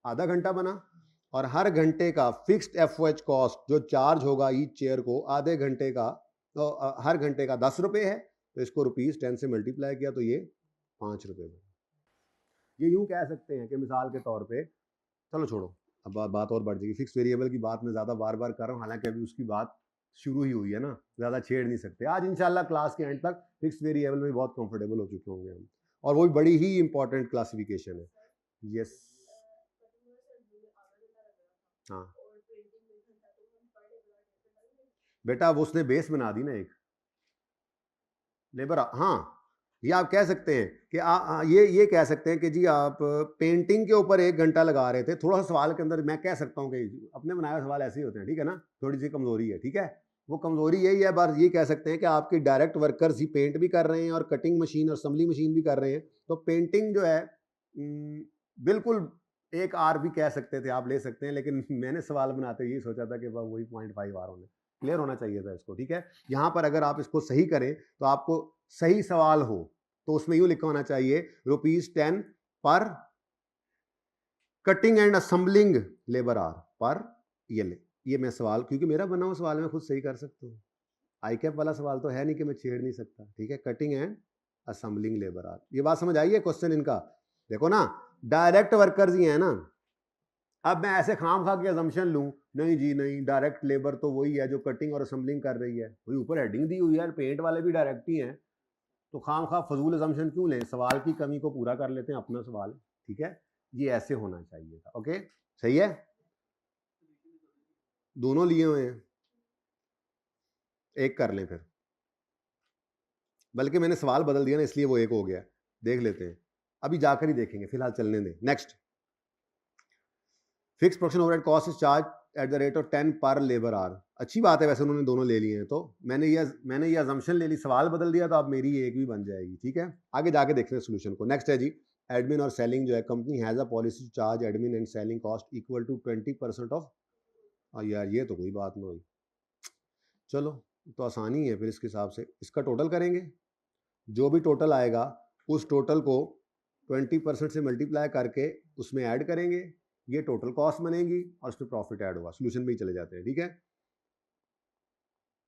आधा घंटा बना, और हर घंटे का फिक्स्ड एफओएच कॉस्ट जो चार्ज होगा ईच चेयर को आधे घंटे का, तो हर घंटे का 10 रुपए है, तो इसको ₹10 से मल्टीप्लाई किया तो ये 5 रुपए बना। ये यूं कह सकते हैं कि मिसाल के तौर पे, चलो छोड़ो अब बात और बढ़ जाएगी। फिक्स वेरिएबल की बात मैं ज़्यादा बार बार कर रहा हूँ, हालांकि अभी उसकी बात शुरू ही हुई है ना, ज़्यादा छेड़ नहीं सकते। आज इंशाल्लाह क्लास के एंड तक फिक्स वेरिएबल में बहुत कंफर्टेबल हो चुके होंगे हम, और वो भी बड़ी ही इंपॉर्टेंट क्लासिफिकेशन है। यस, हाँ बेटा, वो उसने बेस बना दी ना एक लेबर। हाँ, ये आप कह सकते हैं कि ये कह सकते हैं कि जी आप पेंटिंग के ऊपर 1 घंटा लगा रहे थे। थोड़ा सा सवाल के अंदर मैं कह सकता हूँ कि अपने बनाए हुए सवाल ऐसे ही होते हैं, ठीक है ना, थोड़ी सी कमजोरी है, ठीक है। वो कमजोरी यही है, बस ये कह सकते हैं कि आपके डायरेक्ट वर्कर्स ही पेंट भी कर रहे हैं और कटिंग मशीन और असेंबली मशीन भी कर रहे हैं। तो पेंटिंग जो है बिल्कुल 1 आर भी कह सकते थे, आप ले सकते हैं, लेकिन मैंने सवाल बनाते यही सोचा था कि वही 0.5 आर होने क्लियर होना चाहिए था इसको, ठीक है। यहाँ पर अगर आप इसको सही करें तो आपको सही सवाल हो तो उसमें यूं लिखा होना चाहिए ₹10 per cutting and assembling labour hour per. ये मैं सवाल, क्योंकि मेरा बना हुआ सवाल मैं खुद सही कर सकता हूँ, आई कैप वाला सवाल तो है नहीं कि मैं छेड़ नहीं सकता, ठीक है। Cutting and assembling labour hour, ये बात समझ आई है क्वेश्चन इनका? देखो ना, डायरेक्ट वर्कर्स ही है ना, अब मैं ऐसे खाम खा के अजम्पशन लूँ, नहीं जी नहीं, डायरेक्ट लेबर तो वही है जो कटिंग और असेंबलिंग कर रही है, वही ऊपर हेडिंग दी हुई है, पेंट वाले भी डायरेक्ट ही हैं, तो खाम खा फजूल अजम्पशन क्यों लें, सवाल की कमी को पूरा कर लेते हैं, अपना सवाल, ठीक है, ये ऐसे होना चाहिए था। ओके, सही है, दोनों लिए हुए हैं, एक कर लें फिर, बल्कि मैंने सवाल बदल दिया ना इसलिए वो एक हो गया, देख लेते हैं, अभी जाकर ही देखेंगे, फिलहाल चलने दें। Next, fix production overhead cost is charge at the rate of 10 per labour our. अच्छी बात है, वैसे उन्होंने दोनों ले लिए हैं, तो मैंने ये अजम्पशन ले ली, सवाल बदल दिया, तो अब मेरी एक भी बन जाएगी, ठीक है, आगे जाके देखते हैं सोल्यूशन को। नेक्स्ट है जी, एडमिन और सेलिंग जो है, company has a policy to charge admin and selling cost equal to 20% of. यार ये तो कोई बात नहीं हुई, चलो तो आसानी है, फिर इसके हिसाब से इसका टोटल करेंगे, जो भी टोटल आएगा उस टोटल को 20% से मल्टीप्लाई करके उसमें ऐड करेंगे, ये टोटल कॉस्ट बनेगी और उस पर प्रॉफिट ऐड होगा, सोल्यूशन में ही चले जाते हैं, ठीक है,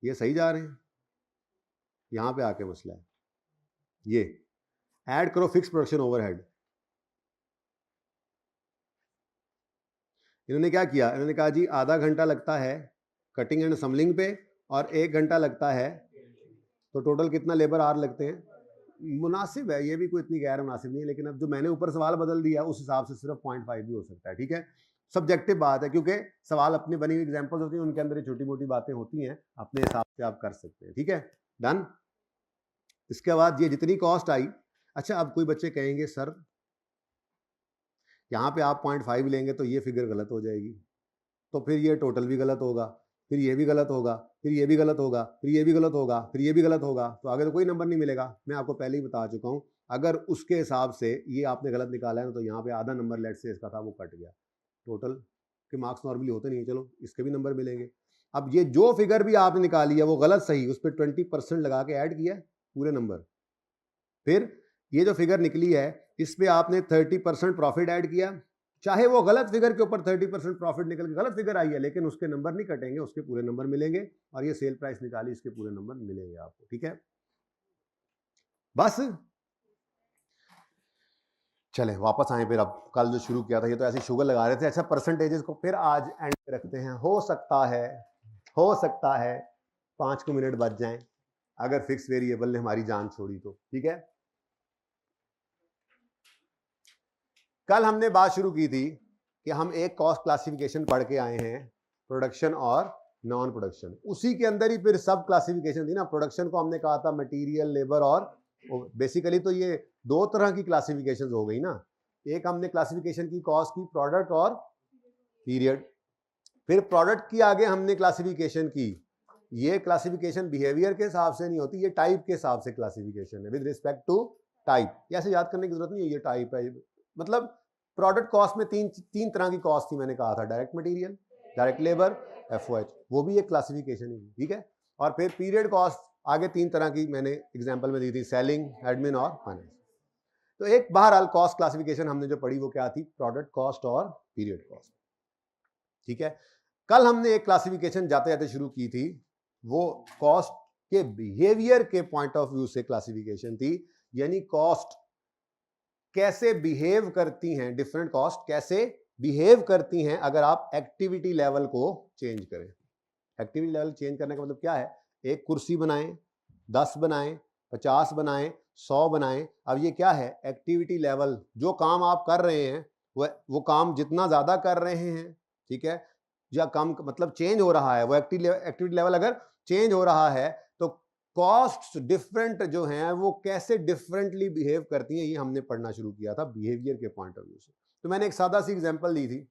ये सही जा रहे हैं, यहां पे आके मसला है, ये ऐड करो फिक्स प्रोडक्शन ओवरहेड। इन्होंने क्या किया, इन्होंने कहा जी आधा घंटा लगता है कटिंग एंड असेंबलिंग पे और 1 घंटा लगता है, तो टोटल कितना लेबर आवर लगते हैं, मुनासिब है, ये भी कोई इतनी गैर मुनासिब नहीं है, लेकिन अब जो मैंने ऊपर सवाल बदल दिया उस हिसाब से सिर्फ 0.5 भी हो सकता है, ठीक है, सब्जेक्टिव बात है, क्योंकि सवाल अपनी बनी हुई एग्जांपल्स होती हैं, उनके अंदर छोटी मोटी बातें होती हैं, अपने हिसाब से आप कर सकते हैं, ठीक है, डन। इसके बाद ये जितनी कॉस्ट आई, अच्छा अब कोई बच्चे कहेंगे सर यहाँ पे आप 0.5 लेंगे तो ये फिगर गलत हो जाएगी, तो फिर ये टोटल भी गलत होगा, फिर ये भी गलत होगा, फिर ये भी गलत होगा, फिर ये भी गलत होगा, फिर ये भी गलत होगा, तो आगे तो कोई नंबर नहीं मिलेगा। मैं आपको पहले ही बता चुका हूँ, अगर उसके हिसाब से ये आपने गलत निकाला है ना, तो यहाँ पे आधा नंबर लेट से इसका था वो कट गया, टोटल के मार्क्स नॉर्मली होते नहीं है, चलो इसके भी नंबर मिलेंगे। अब ये जो फिगर भी आपने निकाली है वो गलत सही, उस पर 20% लगा के ऐड किया पूरे नंबर, फिर ये जो फिगर निकली है इस पे आपने 30% प्रॉफिट ऐड किया, चाहे वो गलत फिगर के ऊपर 30% प्रॉफिट निकल के गलत फिगर आई है, लेकिन उसके नंबर नहीं कटेंगे, उसके पूरे नंबर मिलेंगे, और ये सेल प्राइस निकाली, इसके पूरे नंबर मिलेंगे आपको, ठीक है, बस चले वापस आए फिर, अब कल जो शुरू किया था ये तो ऐसे शुगर लगा रहे थे, अच्छा परसेंटेजेस को फिर आज एंड पे रखते हैं, हो सकता है 5 मिनट बच जाएं, अगर फिक्स वेरिएबल ने हमारी जान छोड़ी तो, ठीक है। कल हमने बात शुरू की थी कि हम एक कॉस्ट क्लासिफिकेशन पढ़ के आए हैं, प्रोडक्शन और नॉन प्रोडक्शन, उसी के अंदर ही फिर सब क्लासिफिकेशन थी ना, प्रोडक्शन को हमने कहा था मटेरियल, लेबर और बेसिकली तो ये 2 तरह की क्लासिफिकेशन हो गई ना, एक हमने क्लासिफिकेशन की कॉस्ट की प्रोडक्ट और पीरियड, फिर प्रोडक्ट की आगे हमने क्लासिफिकेशन की, ये क्लासिफिकेशन बिहेवियर के हिसाब से नहीं होती, ये टाइप के हिसाब से क्लासिफिकेशन है, विद रिस्पेक्ट टू टाइप, ऐसे याद करने की जरूरत नहीं है, ये टाइप है, मतलब प्रोडक्ट कॉस्ट में तीन तरह की कॉस्ट थी, मैंने कहा था, direct material, direct labour, FOH, वो भी एक क्लासिफिकेशन है, ठीक है, और फिर पीरियड कॉस्ट आगे 3 तरह की मैंने एग्जांपल में दी थी, सेलिंग, एडमिन और फाइनेंस। तो एक बहरहाल कॉस्ट क्लासिफिकेशन हमने जो पढ़ी वो क्या थी, प्रोडक्ट कॉस्ट और पीरियड कॉस्ट, ठीक है। कल हमने एक क्लासिफिकेशन जाते जाते शुरू की थी, वो कॉस्ट के बिहेवियर के पॉइंट ऑफ व्यू से क्लासिफिकेशन थी, यानी कॉस्ट कैसे बिहेव करती हैं, डिफरेंट कॉस्ट कैसे बिहेव करती हैं अगर आप एक्टिविटी लेवल को चेंज करें। एक्टिविटी लेवल चेंज करने का मतलब क्या है, एक कुर्सी बनाएं, 10 बनाएं, 50 बनाएं, 100 बनाएं, अब ये क्या है, एक्टिविटी लेवल, जो काम आप कर रहे हैं वो काम जितना ज्यादा कर रहे हैं, ठीक है, या काम मतलब चेंज हो रहा है, वो एक्टिविटी लेवल अगर चेंज हो रहा है तो कॉस्ट डिफरेंट जो हैं वो कैसे डिफरेंटली बिहेव करती हैं, ये हमने पढ़ना शुरू किया था बिहेवियर के पॉइंट ऑफ व्यू से। तो मैंने एक सादा सी एग्जांपल दी थी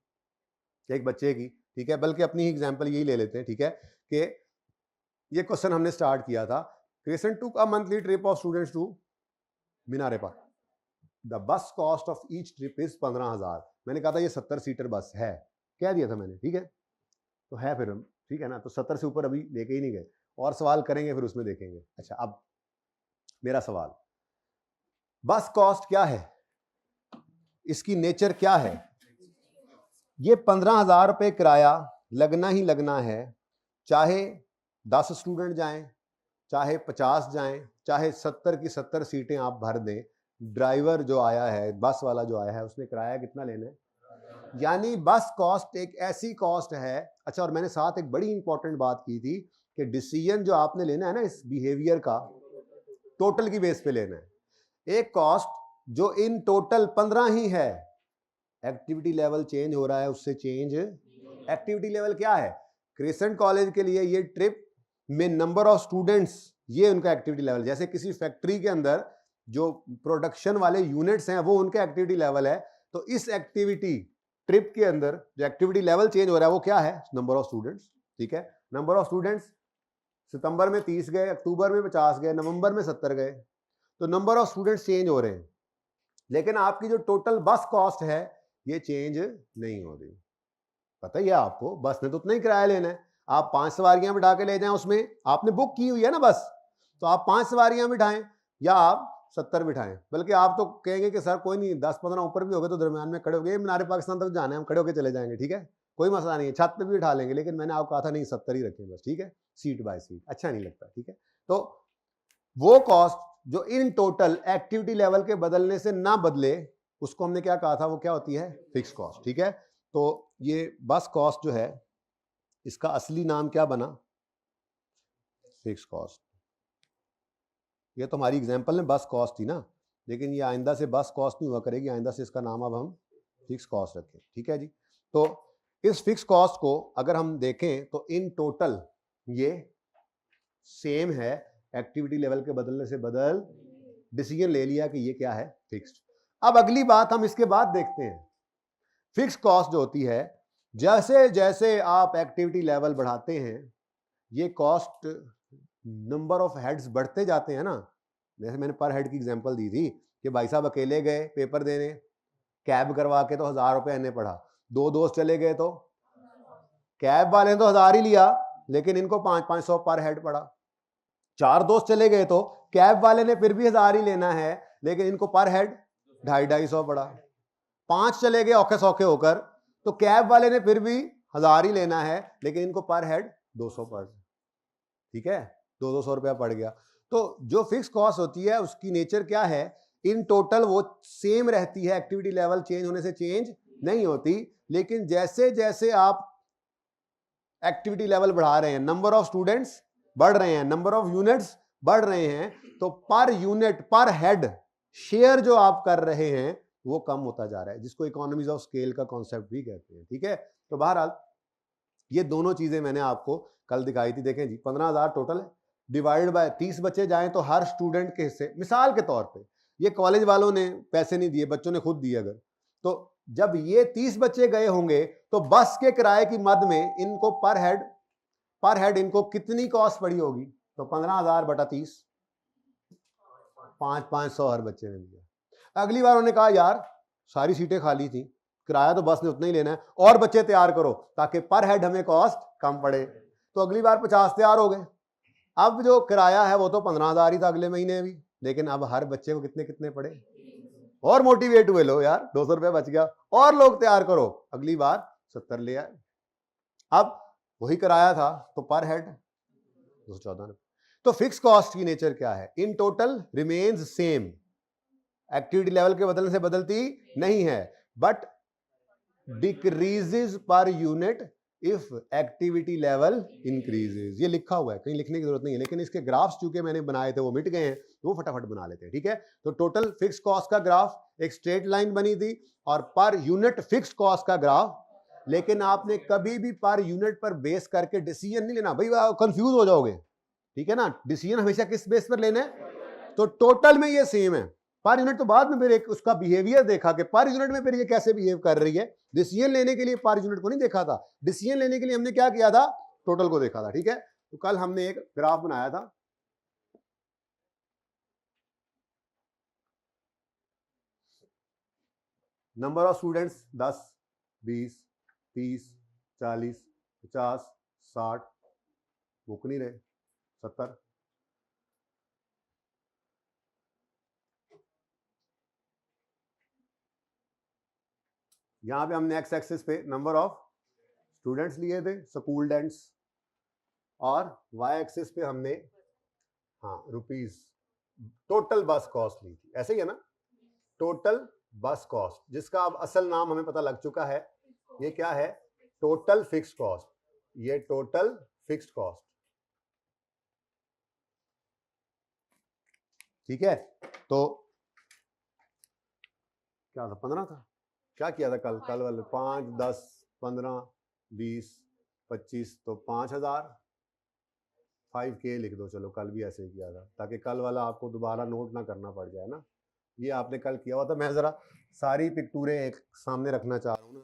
एक बच्चे की, ठीक है, बल्कि अपनी ही एग्जांपल यही ले लेते हैं, ठीक है, कि ये क्वेश्चन हमने स्टार्ट किया था, creation took a monthly trip of students to मीनारे park, the bus cost of each trip is 15,000, मैंने कहा था ये 70 सीटर बस है, कह दिया था मैंने, ठीक है, तो है फिर हम, ठीक है ना, तो 70 से ऊपर अभी लेके ही नहीं गए, और सवाल करेंगे फिर उसमें देखेंगे। अच्छा अब मेरा सवाल, बस कॉस्ट क्या है, इसकी नेचर क्या है, ये 15,000 रुपये किराया लगना ही लगना है, चाहे 10 स्टूडेंट जाएं, चाहे 50 जाएं, चाहे 70 की 70 सीटें आप भर दें, ड्राइवर जो आया है, बस वाला जो आया है, उसने किराया कितना लेना है, यानी बस कॉस्ट एक ऐसी कॉस्ट है। अच्छा, और मैंने साथ एक बड़ी इंपॉर्टेंट बात की थी कि डिसीजन जो आपने लेना है ना इस बिहेवियर का, टोटल की बेस पे लेना है। एक कॉस्ट जो इन टोटल 15 ही है, एक्टिविटी लेवल चेंज हो रहा है उससे चेंज। एक्टिविटी लेवल क्या है? क्रिसेंट कॉलेज के लिए ये ट्रिप में नंबर ऑफ स्टूडेंट्स, ये उनका एक्टिविटी लेवल। जैसे किसी फैक्ट्री के अंदर जो प्रोडक्शन वाले यूनिट्स हैं वो उनका एक्टिविटी लेवल है, तो इस एक्टिविटी ट्रिप के अंदर जो एक्टिविटी लेवल चेंज हो रहा है वो क्या है? Number of students. ठीक है, नंबर ऑफ स्टूडेंट्स सितंबर में 30 गए, अक्टूबर में 50 गए, नवंबर में 70 गए, तो नंबर ऑफ स्टूडेंट्स चेंज हो रहे हैं, लेकिन आपकी जो टोटल बस कॉस्ट है ये चेंज नहीं हो रही। पता ही है आपको, बस ने तो उतना ही किराया लेना है। आप 5 सवारियां बिठा के ले जाएं, उसमें आपने बुक की हुई है ना बस, तो आप 5 सवारियां बिठाएं या आप 70 बिठाएं। बल्कि आप तो कहेंगे कि सर कोई नहीं, 10-15 ऊपर भी हो गए तो दरमियान में खड़े हो गए, मीनार पाकिस्तान तक जाना है, हम खड़े होकर चले जाएंगे, ठीक है, कोई मसला नहीं है, छत पे भी बिठा लेंगे, लेकिन मैंने आपको कहा था नहीं 70 ही रखें बस, ठीक है, सीट बाय सीट, अच्छा नहीं लगता, ठीक है। तो वो कॉस्ट जो इन टोटल एक्टिविटी लेवल के बदलने से ना बदले, उसको हमने क्या कहा था, वो क्या होती है? Fix cost. ठीक है, तो ये बस कॉस्ट जो है इसका असली नाम क्या बना? Fix cost. ये तो हमारी एग्जांपल में बस कॉस्ट थी ना, लेकिन ये आइंदा से बस कॉस्ट नहीं हुआ करेगी, आइंदा से इसका नाम अब हम फिक्स कॉस्ट रखें। ठीक है जी, तो इस फिक्स कॉस्ट को अगर हम देखें तो इन टोटल ये सेम है, एक्टिविटी लेवल के बदलने से बदल, डिसीजन ले लिया कि ये क्या है? फिक्स्ड। अब अगली बात हम इसके बाद देखते हैं। फिक्स कॉस्ट जो होती है, जैसे जैसे आप एक्टिविटी लेवल बढ़ाते हैं ये कॉस्ट, नंबर ऑफ हेड्स बढ़ते जाते हैं ना। जैसे मैंने पर हेड की एग्जांपल दी थी कि भाई साहब अकेले गए पेपर देने, कैब करवा के तो 1000 रुपये इन्हें पड़ा, 2 दोस्त चले गए तो कैब वाले ने तो 1000 ही लिया, लेकिन इनको 500-500 पर हेड पड़ा। 4 दोस्त चले गए तो कैब वाले ने फिर भी 1000 ही लेना है, लेकिन इनको पर हेड 250-250 पड़ा। 5 चले गए औखे सौखे होकर, तो कैब वाले ने फिर भी 1000 ही लेना है, लेकिन इनको पर हेड 200 पड़, ठीक है, 200 रुपया पड़ गया। तो जो फिक्स कॉस्ट होती है उसकी नेचर क्या है? इन टोटल वो सेम रहती है, एक्टिविटी लेवल चेंज होने से चेंज नहीं होती, लेकिन जैसे जैसे आप एक्टिविटी लेवल बढ़ा रहे हैं, नंबर ऑफ स्टूडेंट्स बढ़ रहे हैं, नंबर ऑफ यूनिट्स बढ़ रहे हैं, तो पर यूनिट पर हेड शेयर जो आप कर रहे हैं वो कम होता जा रहा है, जिसको इकोनॉमीज ऑफ स्केल का कॉन्सेप्ट भी कहते हैं। ठीक है, तो बहरहाल ये दोनों चीजें मैंने आपको कल दिखाई थी। देखें जी, 15,000 टोटल है, डिवाइड बाय 30 बच्चे जाएं तो हर स्टूडेंट के हिस्से, मिसाल के तौर पे ये कॉलेज वालों ने पैसे नहीं दिए, बच्चों ने खुद दिए, अगर तो जब ये 30 बच्चे गए होंगे तो बस के किराए की मद में इनको पर हेड इनको कितनी कॉस्ट पड़ी होगी? तो 15,000 बटा 30, 500 हर बच्चे ने दिया। अगली बार उन्होंने कहा यार सारी सीटें खाली थी, किराया तो बस ने उतना ही लेना है, और बच्चे तैयार करो ताकि पर हेड हमें कॉस्ट कम पड़े, तो अगली बार 50 तैयार हो गए। अब जो किराया है वो तो 15,000 ही था अगले महीने भी, लेकिन अब हर बच्चे को कितने कितने पड़े, और मोटिवेट हुए लो यार, 200 रुपया बच गया, और लोग तैयार करो, अगली बार 70 ले आए। अब वही किराया था तो पर हेड 214। तो फिक्स कॉस्ट की नेचर क्या है? In total remains same, activity level के बदलने से बदलती नहीं है, but decreases per unit if activity level increases. ये लिखा हुआ है, कहीं लिखने की जरूरत नहीं है, लेकिन इसके ग्राफ्स चूंकि मैंने बनाए थे वो मिट गए हैं, तो वो फटाफट बना लेते हैं। ठीक है, तो टोटल फिक्स कॉस्ट का ग्राफ एक स्ट्रेट लाइन बनी थी, और पर यूनिट फिक्स कॉस्ट का ग्राफ, लेकिन आपने कभी भी पर यूनिट पर बेस करके डिसीजन नहीं लेना भाई, कंफ्यूज हो जाओगे। ठीक है ना, डिसीजन हमेशा किस बेस पर लेना है? तो टोटल में ये सेम है, पर यूनिट तो बाद में फिर एक उसका बिहेवियर देखा कि पर यूनिट में फिर ये कैसे बिहेव कर रही है। डिसीजन लेने के लिए पर यूनिट को नहीं देखा था, डिसीजन लेने के लिए हमने क्या किया था? टोटल को देखा था। ठीक है, तो कल हमने एक ग्राफ बनाया था, नंबर ऑफ स्टूडेंट्स 10, 20, 30, 40, 50, 60, बुक नहीं रहे, 70। यहां पे हमने एक्स एक्सिस पे नंबर ऑफ स्टूडेंट्स लिए थे, स्कूल डेंट्स, और वाई एक्सिस पे हमने रुपीस टोटल बस कॉस्ट ली थी। ऐसे ही है ना, टोटल बस कॉस्ट, जिसका अब असल नाम हमें पता लग चुका है, ये क्या है? Total fix cost. ये टोटल फिक्स्ड कॉस्ट, ठीक है। तो क्या था? 15 था। क्या किया था कल? कल वाले 5, 10, 15, 20, 25, तो 5000, 5K लिख दो। चलो कल भी ऐसे ही किया था, ताकि कल वाला आपको दोबारा नोट ना करना पड़ जाए ना। ये आपने कल किया हुआ था। मैं जरा सारी पिक्चरें एक सामने रखना चाह रहा हूँ ना,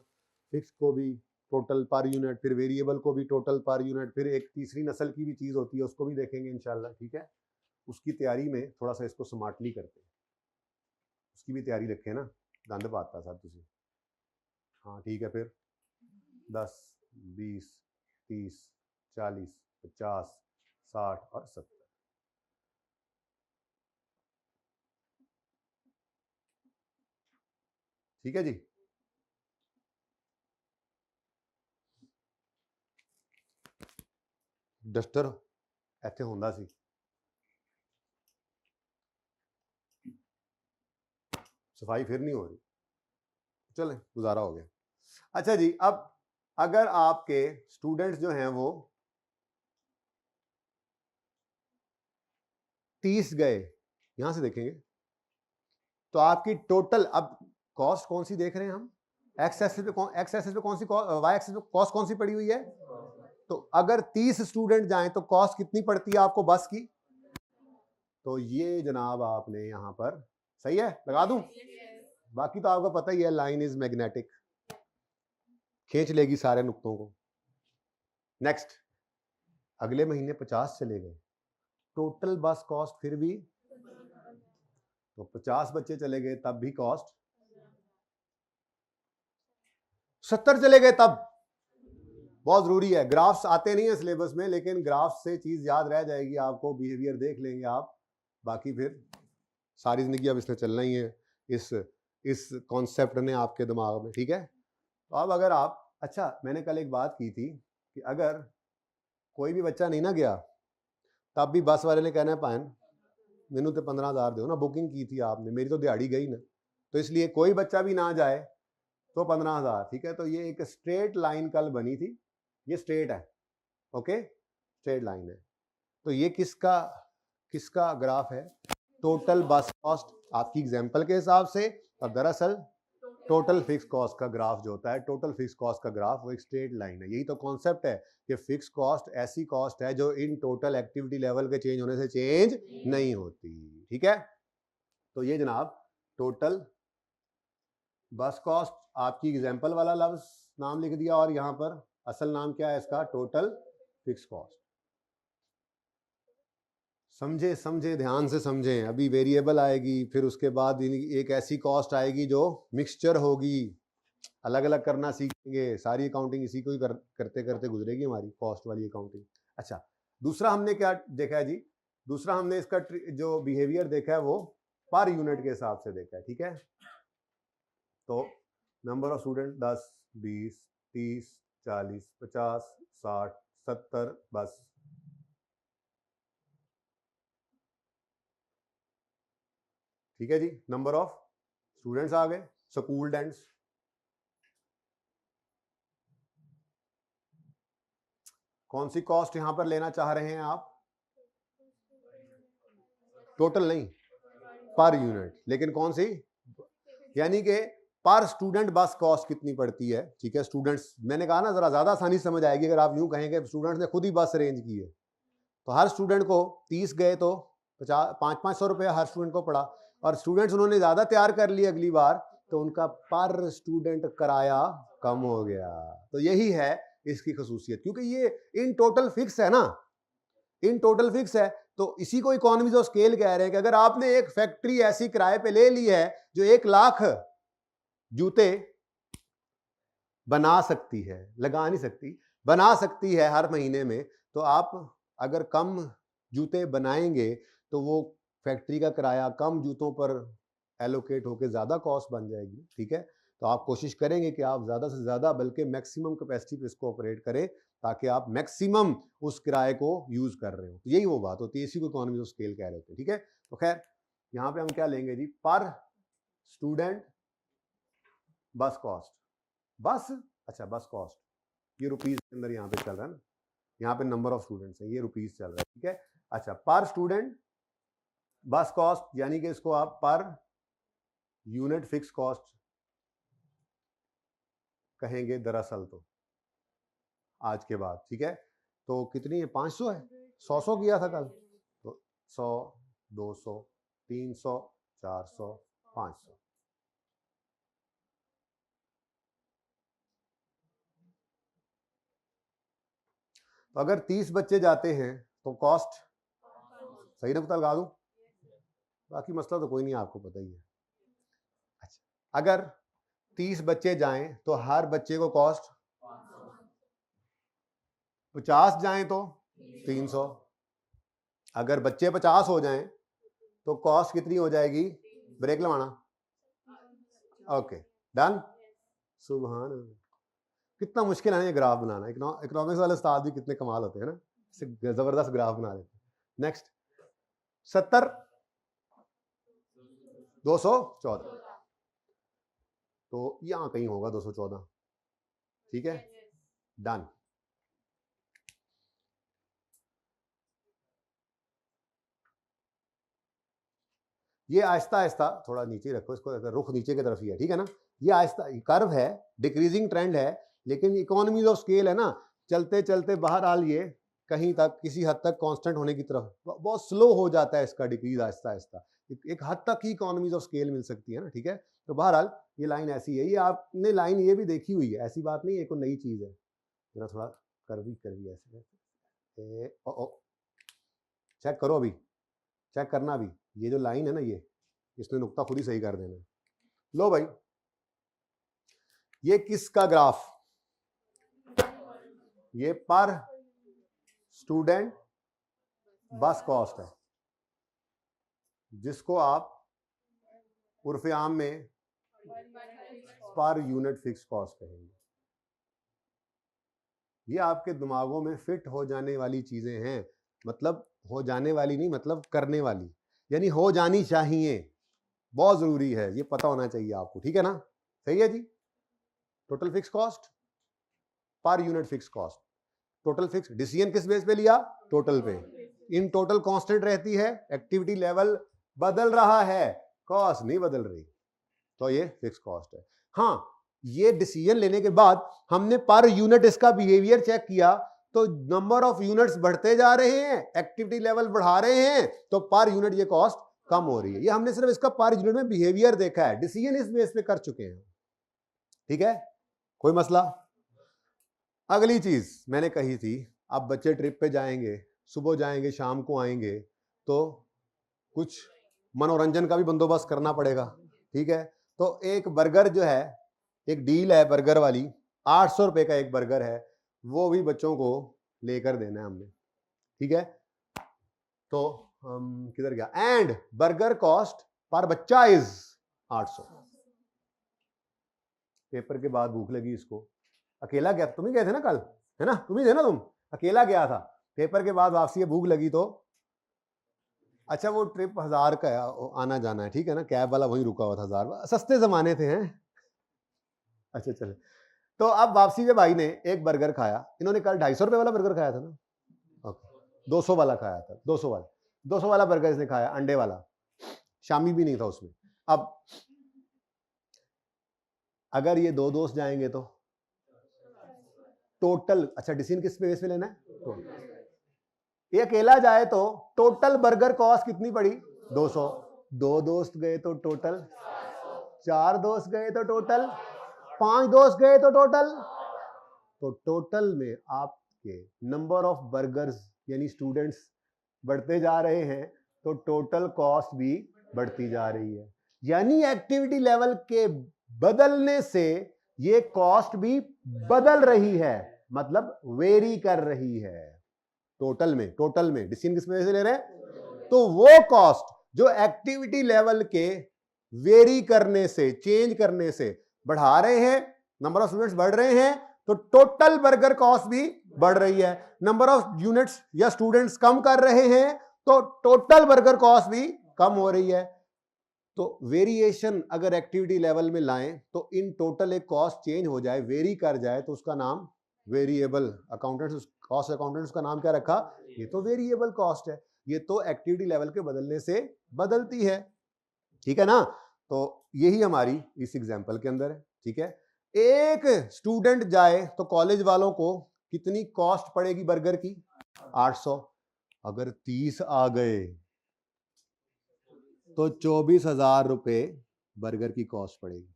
फिक्स को भी टोटल पर यूनिट, फिर वेरिएबल को भी टोटल पर यूनिट, फिर एक तीसरी नस्ल की भी चीज़ होती है, उसको भी देखेंगे इंशाल्लाह, ठीक है। उसकी तैयारी में थोड़ा सा इसको स्मार्टली करते हैं, उसकी भी तैयारी रखें ना। दंद पाता साहब तुझे। हाँ ठीक है। फिर 10, 20, 30, 40, 50, 60 और 70। ठीक है जी। डस्टर ਇੱਥੇ ਹੁੰਦਾ ਸੀ, सफाई फिर नहीं हो रही। चले, गुजारा हो गया। अच्छा जी, अब अगर आपके स्टूडेंट्स जो हैं वो 30 गए, यहां से देखेंगे तो आपकी टोटल, अब कॉस्ट कौन सी देख रहे हैं हम? एक्स एक्सिस पे कौन सी, वाई एक्सिस पे कॉस्ट कौन सी पड़ी हुई है? तो अगर 30 स्टूडेंट जाएं तो कॉस्ट कितनी पड़ती है आपको बस की? तो ये जनाब आपने यहां पर, सही है, लगा दूं? बाकी तो आपको पता ही है, लाइन इज मैग्नेटिक, खींच लेगी सारे नुक्तों को। नेक्स्ट, अगले महीने 50 चले गए, टोटल बस कॉस्ट फिर भी, तो 50 बच्चे चले गए तब भी कॉस्ट, 70 चले गए तब। बहुत जरूरी है, ग्राफ्स आते नहीं है सिलेबस में, लेकिन ग्राफ से चीज याद रह जाएगी आपको, बिहेवियर देख लेंगे आप, बाकी फिर सारी जिंदगी अब इसमें चलना ही है, इस कॉन्सेप्ट ने आपके दिमाग में, ठीक है। तो अब अगर आप, अच्छा मैंने कल एक बात की थी कि अगर कोई भी बच्चा नहीं ना गया, तब भी बस वाले ने कहना है पायन मैनू तो 15,000 दो ना, बुकिंग की थी आपने, मेरी तो दिहाड़ी गई ना, तो इसलिए कोई बच्चा भी ना जाए तो 15,000, ठीक है। तो ये एक स्ट्रेट लाइन कल बनी थी, ये स्ट्रेट है, ओके, स्ट्रेट लाइन है। तो ये किसका किसका ग्राफ है? टोटल बस कॉस्ट आपकी एग्जांपल के हिसाब से, और दरअसल टोटल फिक्स कॉस्ट का ग्राफ जो होता है, टोटल फिक्स कॉस्ट का ग्राफ वो एक स्ट्रेट लाइन है। यही तो कॉन्सेप्ट है कि फिक्स कॉस्ट ऐसी कॉस्ट है जो इन टोटल एक्टिविटी लेवल के चेंज होने से चेंज नहीं होती, ठीक है। तो ये जनाब टोटल बस कॉस्ट, आपकी एग्जांपल वाला लफ्ज नाम लिख दिया, और यहां पर असल नाम क्या है इसका? Total fix cost. समझे समझे, ध्यान से समझें। अभी वेरिएबल आएगी, फिर उसके बाद एक ऐसी कॉस्ट आएगी जो मिक्सचर होगी, अलग अलग करना सीखेंगे। सारी अकाउंटिंग इसी को ही करते करते गुजरेगी हमारी, कॉस्ट वाली अकाउंटिंग। अच्छा, दूसरा हमने क्या देखा है जी? दूसरा हमने इसका जो बिहेवियर देखा है वो पर यूनिट के हिसाब से देखा है, ठीक है। तो नंबर ऑफ स्टूडेंट 10, 20, 30, 40, 50, 60, 70, बस। ठीक है जी, नंबर ऑफ स्टूडेंट्स आ गए, स्कूल डेंट्स। कौन सी कॉस्ट यहां पर लेना चाह रहे हैं आप? टोटल नहीं, पर यूनिट। लेकिन कौन सी? यानी कि पर स्टूडेंट बस कॉस्ट कितनी पड़ती है, ठीक है। स्टूडेंट्स, मैंने कहा ना, जरा ज्यादा आसानी समझ आएगी अगर आप यूं कहेंगे स्टूडेंट्स ने खुद ही बस अरेंज की है। तो हर स्टूडेंट को 30 गए तो 500 रुपया हर स्टूडेंट को पड़ा, और स्टूडेंट्स उन्होंने ज्यादा तैयार कर लिए अगली बार, तो उनका पर स्टूडेंट किराया कम हो गया। तो यही है इसकी खसूसियत, क्योंकि ये इन टोटल फिक्स है ना, इन टोटल फिक्स है। तो इसी को इकोनॉमीज ऑफ स्केल कह रहे हैं कि अगर आपने एक फैक्ट्री ऐसी किराए पे ले ली है जो 1 लाख जूते बना सकती है, लगा नहीं सकती, बना सकती है हर महीने में, तो आप अगर कम जूते बनाएंगे तो वो फैक्ट्री का किराया कम जूतों पर एलोकेट होकर ज़्यादा कॉस्ट बन जाएगी, ठीक है। तो आप कोशिश करेंगे कि आप ज़्यादा से ज़्यादा, बल्कि मैक्सिमम कैपेसिटी पे इसको ऑपरेट करें, ताकि आप मैक्सिमम उस किराए को यूज़ कर रहे हो। तो यही वो बात होती है, इसी को इकोनॉमी ऑफ स्केल कह रहे होते हैं, ठीक है। तो खैर यहाँ पे हम क्या लेंगे जी? पर स्टूडेंट बस कॉस्ट, बस। अच्छा बस कॉस्ट, ये रुपीज के अंदर यहाँ पे चल रहा है ना, यहाँ पे नंबर ऑफ स्टूडेंट्स है, ये रुपीज चल रहा है, ठीक है। अच्छा पर स्टूडेंट बस कॉस्ट, यानी कि इसको आप पर यूनिट फिक्स कॉस्ट कहेंगे दरअसल तो आज के बाद, ठीक है। तो कितनी है, 500 है, 100 किया था कल, तो 100, 200, 300, 400, 500। तो अगर 30 बच्चे जाते हैं तो कॉस्ट सही ना, लगा दूं, बाकी मसला तो कोई नहीं, आपको पता ही है। अच्छा अगर 30 बच्चे जाएं तो हर बच्चे को कॉस्ट 50 जाएं तो 300, अगर बच्चे 50 हो जाएं तो कॉस्ट कितनी हो जाएगी, ब्रेक लगाना, ओके डन। सुभान अल्लाह, कितना मुश्किल है ये ग्राफ बनाना, इकोनॉमिक्स वाले उस्ताद भी कितने कमाल होते हैं ना, जबरदस्त ग्राफ बना देते हैं। नेक्स्ट 70, 214, तो यहां कहीं होगा 214, ठीक है डन। ये आहिस्ता आहिस्ता थोड़ा नीचे रखो इसको, रुख नीचे की तरफ ही है, ठीक है ना, ये आहिस्ता कर्व है, डिक्रीजिंग ट्रेंड है, लेकिन इकोनॉमीज ऑफ स्केल है ना, चलते चलते बहरहाल ये कहीं तक किसी हद तक कांस्टेंट होने की तरफ, बहुत स्लो हो जाता है इसका डिक्रीज आहिस्ता आहिस्ता, एक हद तक ही इकोनॉमीज ऑफ स्केल मिल सकती है ना, ठीक है। तो बहरहाल ये लाइन ऐसी है, ये आपने लाइन ये भी देखी हुई है, ऐसी बात नहीं है, कोई नई चीज है, थोड़ा कर्वी ऐसे चेक करो, अभी चेक करना, अभी ये जो लाइन है ना, ये इसने नुक्ता खुद ही सही कर देना। लो भाई, ये किसका ग्राफ, ये पर स्टूडेंट बस कॉस्ट है, जिसको आप उर्फ आम में पर यूनिट फिक्स कॉस्ट कहेंगे। ये आपके दिमागों में फिट हो जाने वाली चीजें हैं, मतलब हो जाने वाली नहीं, मतलब करने वाली, यानी हो जानी चाहिए, बहुत जरूरी है, ये पता होना चाहिए आपको, ठीक है ना, सही है जी। Total fix cost, per unit fix cost, total fix decision किस बेस पे लिया, टोटल पे, इन टोटल कांस्टेंट रहती है, एक्टिविटी लेवल बदल रहा है, कॉस्ट नहीं बदल रही, तो ये फिक्स कॉस्ट है। हाँ, ये डिसीजन लेने के बाद हमने पर यूनिट इसका बिहेवियर चेक किया, तो नंबर ऑफ यूनिट्स बढ़ते जा रहे हैं, एक्टिविटी लेवल बढ़ा रहे हैं, तो पर यूनिट ये कॉस्ट कम हो रही है। ये हमने सिर्फ इसका पर यूनिट में बिहेवियर देखा है, डिसीजन इस बेस पे कर चुके हैं, ठीक है, कोई मसला। अगली चीज मैंने कही थी, अब बच्चे ट्रिप पे जाएंगे, सुबह जाएंगे शाम को आएंगे, तो कुछ मनोरंजन का भी बंदोबस्त करना पड़ेगा, ठीक है। तो एक बर्गर जो है, एक डील है बर्गर वाली, 800 रुपए का एक बर्गर है, वो भी बच्चों को लेकर देना है हमने, ठीक है। तो हम किधर गया, एंड बर्गर कॉस्ट पर बच्चा इज 800। पेपर के बाद भूख लगी इसको, अकेला गया, तुम ही गए थे ना कल, है ना, तुम ही थे ना, तुम अकेला गया था, पेपर के बाद वापसी भूख लगी तो, अच्छा वो ट्रिप 1000 का आना जाना है, ठीक है ना, कैब वाला वहीं रुका हुआ था, 1000 सस्ते जमाने थे हैं। अच्छा चले, तो अब वापसी में भाई ने एक बर्गर खाया, इन्होंने कल 250 रुपए वाला बर्गर खाया था ना, ओके 200 वाला खाया था, 200 वाला बर्गर इसने खाया, अंडे वाला, शामी भी नहीं था उसमें। अब अगर ये दो दोस्त जाएंगे तो टोटल, अच्छा डिसीजन किस बेस पे लेना है, ये अकेला जाए तो टोटल बर्गर कॉस्ट कितनी पड़ी, 200, दो दोस्त गए तो टोटल, 4 दोस्त गए तो टोटल, 5 दोस्त गए तो टोटल, तो टोटल में आपके नंबर ऑफ बर्गर्स यानी स्टूडेंट्स बढ़ते जा रहे हैं, तो टोटल कॉस्ट भी बढ़ती जा रही है, यानी एक्टिविटी लेवल के बदलने से ये कॉस्ट भी बदल रही है, मतलब वेरी कर रही है टोटल में डिसीजन किस वजह से ले रहे हैं, तो वो कॉस्ट जो एक्टिविटी लेवल के वेरी करने से, चेंज करने से बढ़ा रहे हैं, नंबर ऑफ स्टूडेंट्स बढ़ रहे हैं, तो टोटल बर्गर कॉस्ट भी बढ़ रही है, नंबर ऑफ यूनिट्स या स्टूडेंट्स कम कर रहे हैं, तो टोटल बर्गर कॉस्ट भी कम हो रही है। तो वेरिएशन अगर एक्टिविटी लेवल में लाएं तो इन टोटल एक कॉस्ट चेंज हो जाए, वेरी कर जाए, तो उसका नाम वेरिएबल अकाउंटेंट्स, कॉस्ट अकाउंटेंट्स का नाम क्या रखा? ये तो वेरिएबल कॉस्ट है, ये तो एक्टिविटी लेवल के बदलने से बदलती है, ठीक है ना? तो यही हमारी इस एग्जांपल के अंदर है, ठीक है। एक स्टूडेंट जाए तो कॉलेज वालों को कितनी कॉस्ट पड़ेगी बर्गर की? 800। अगर 30 आ गए तो 24,000 रुपए बर्गर की कॉस्ट पड़ेगी,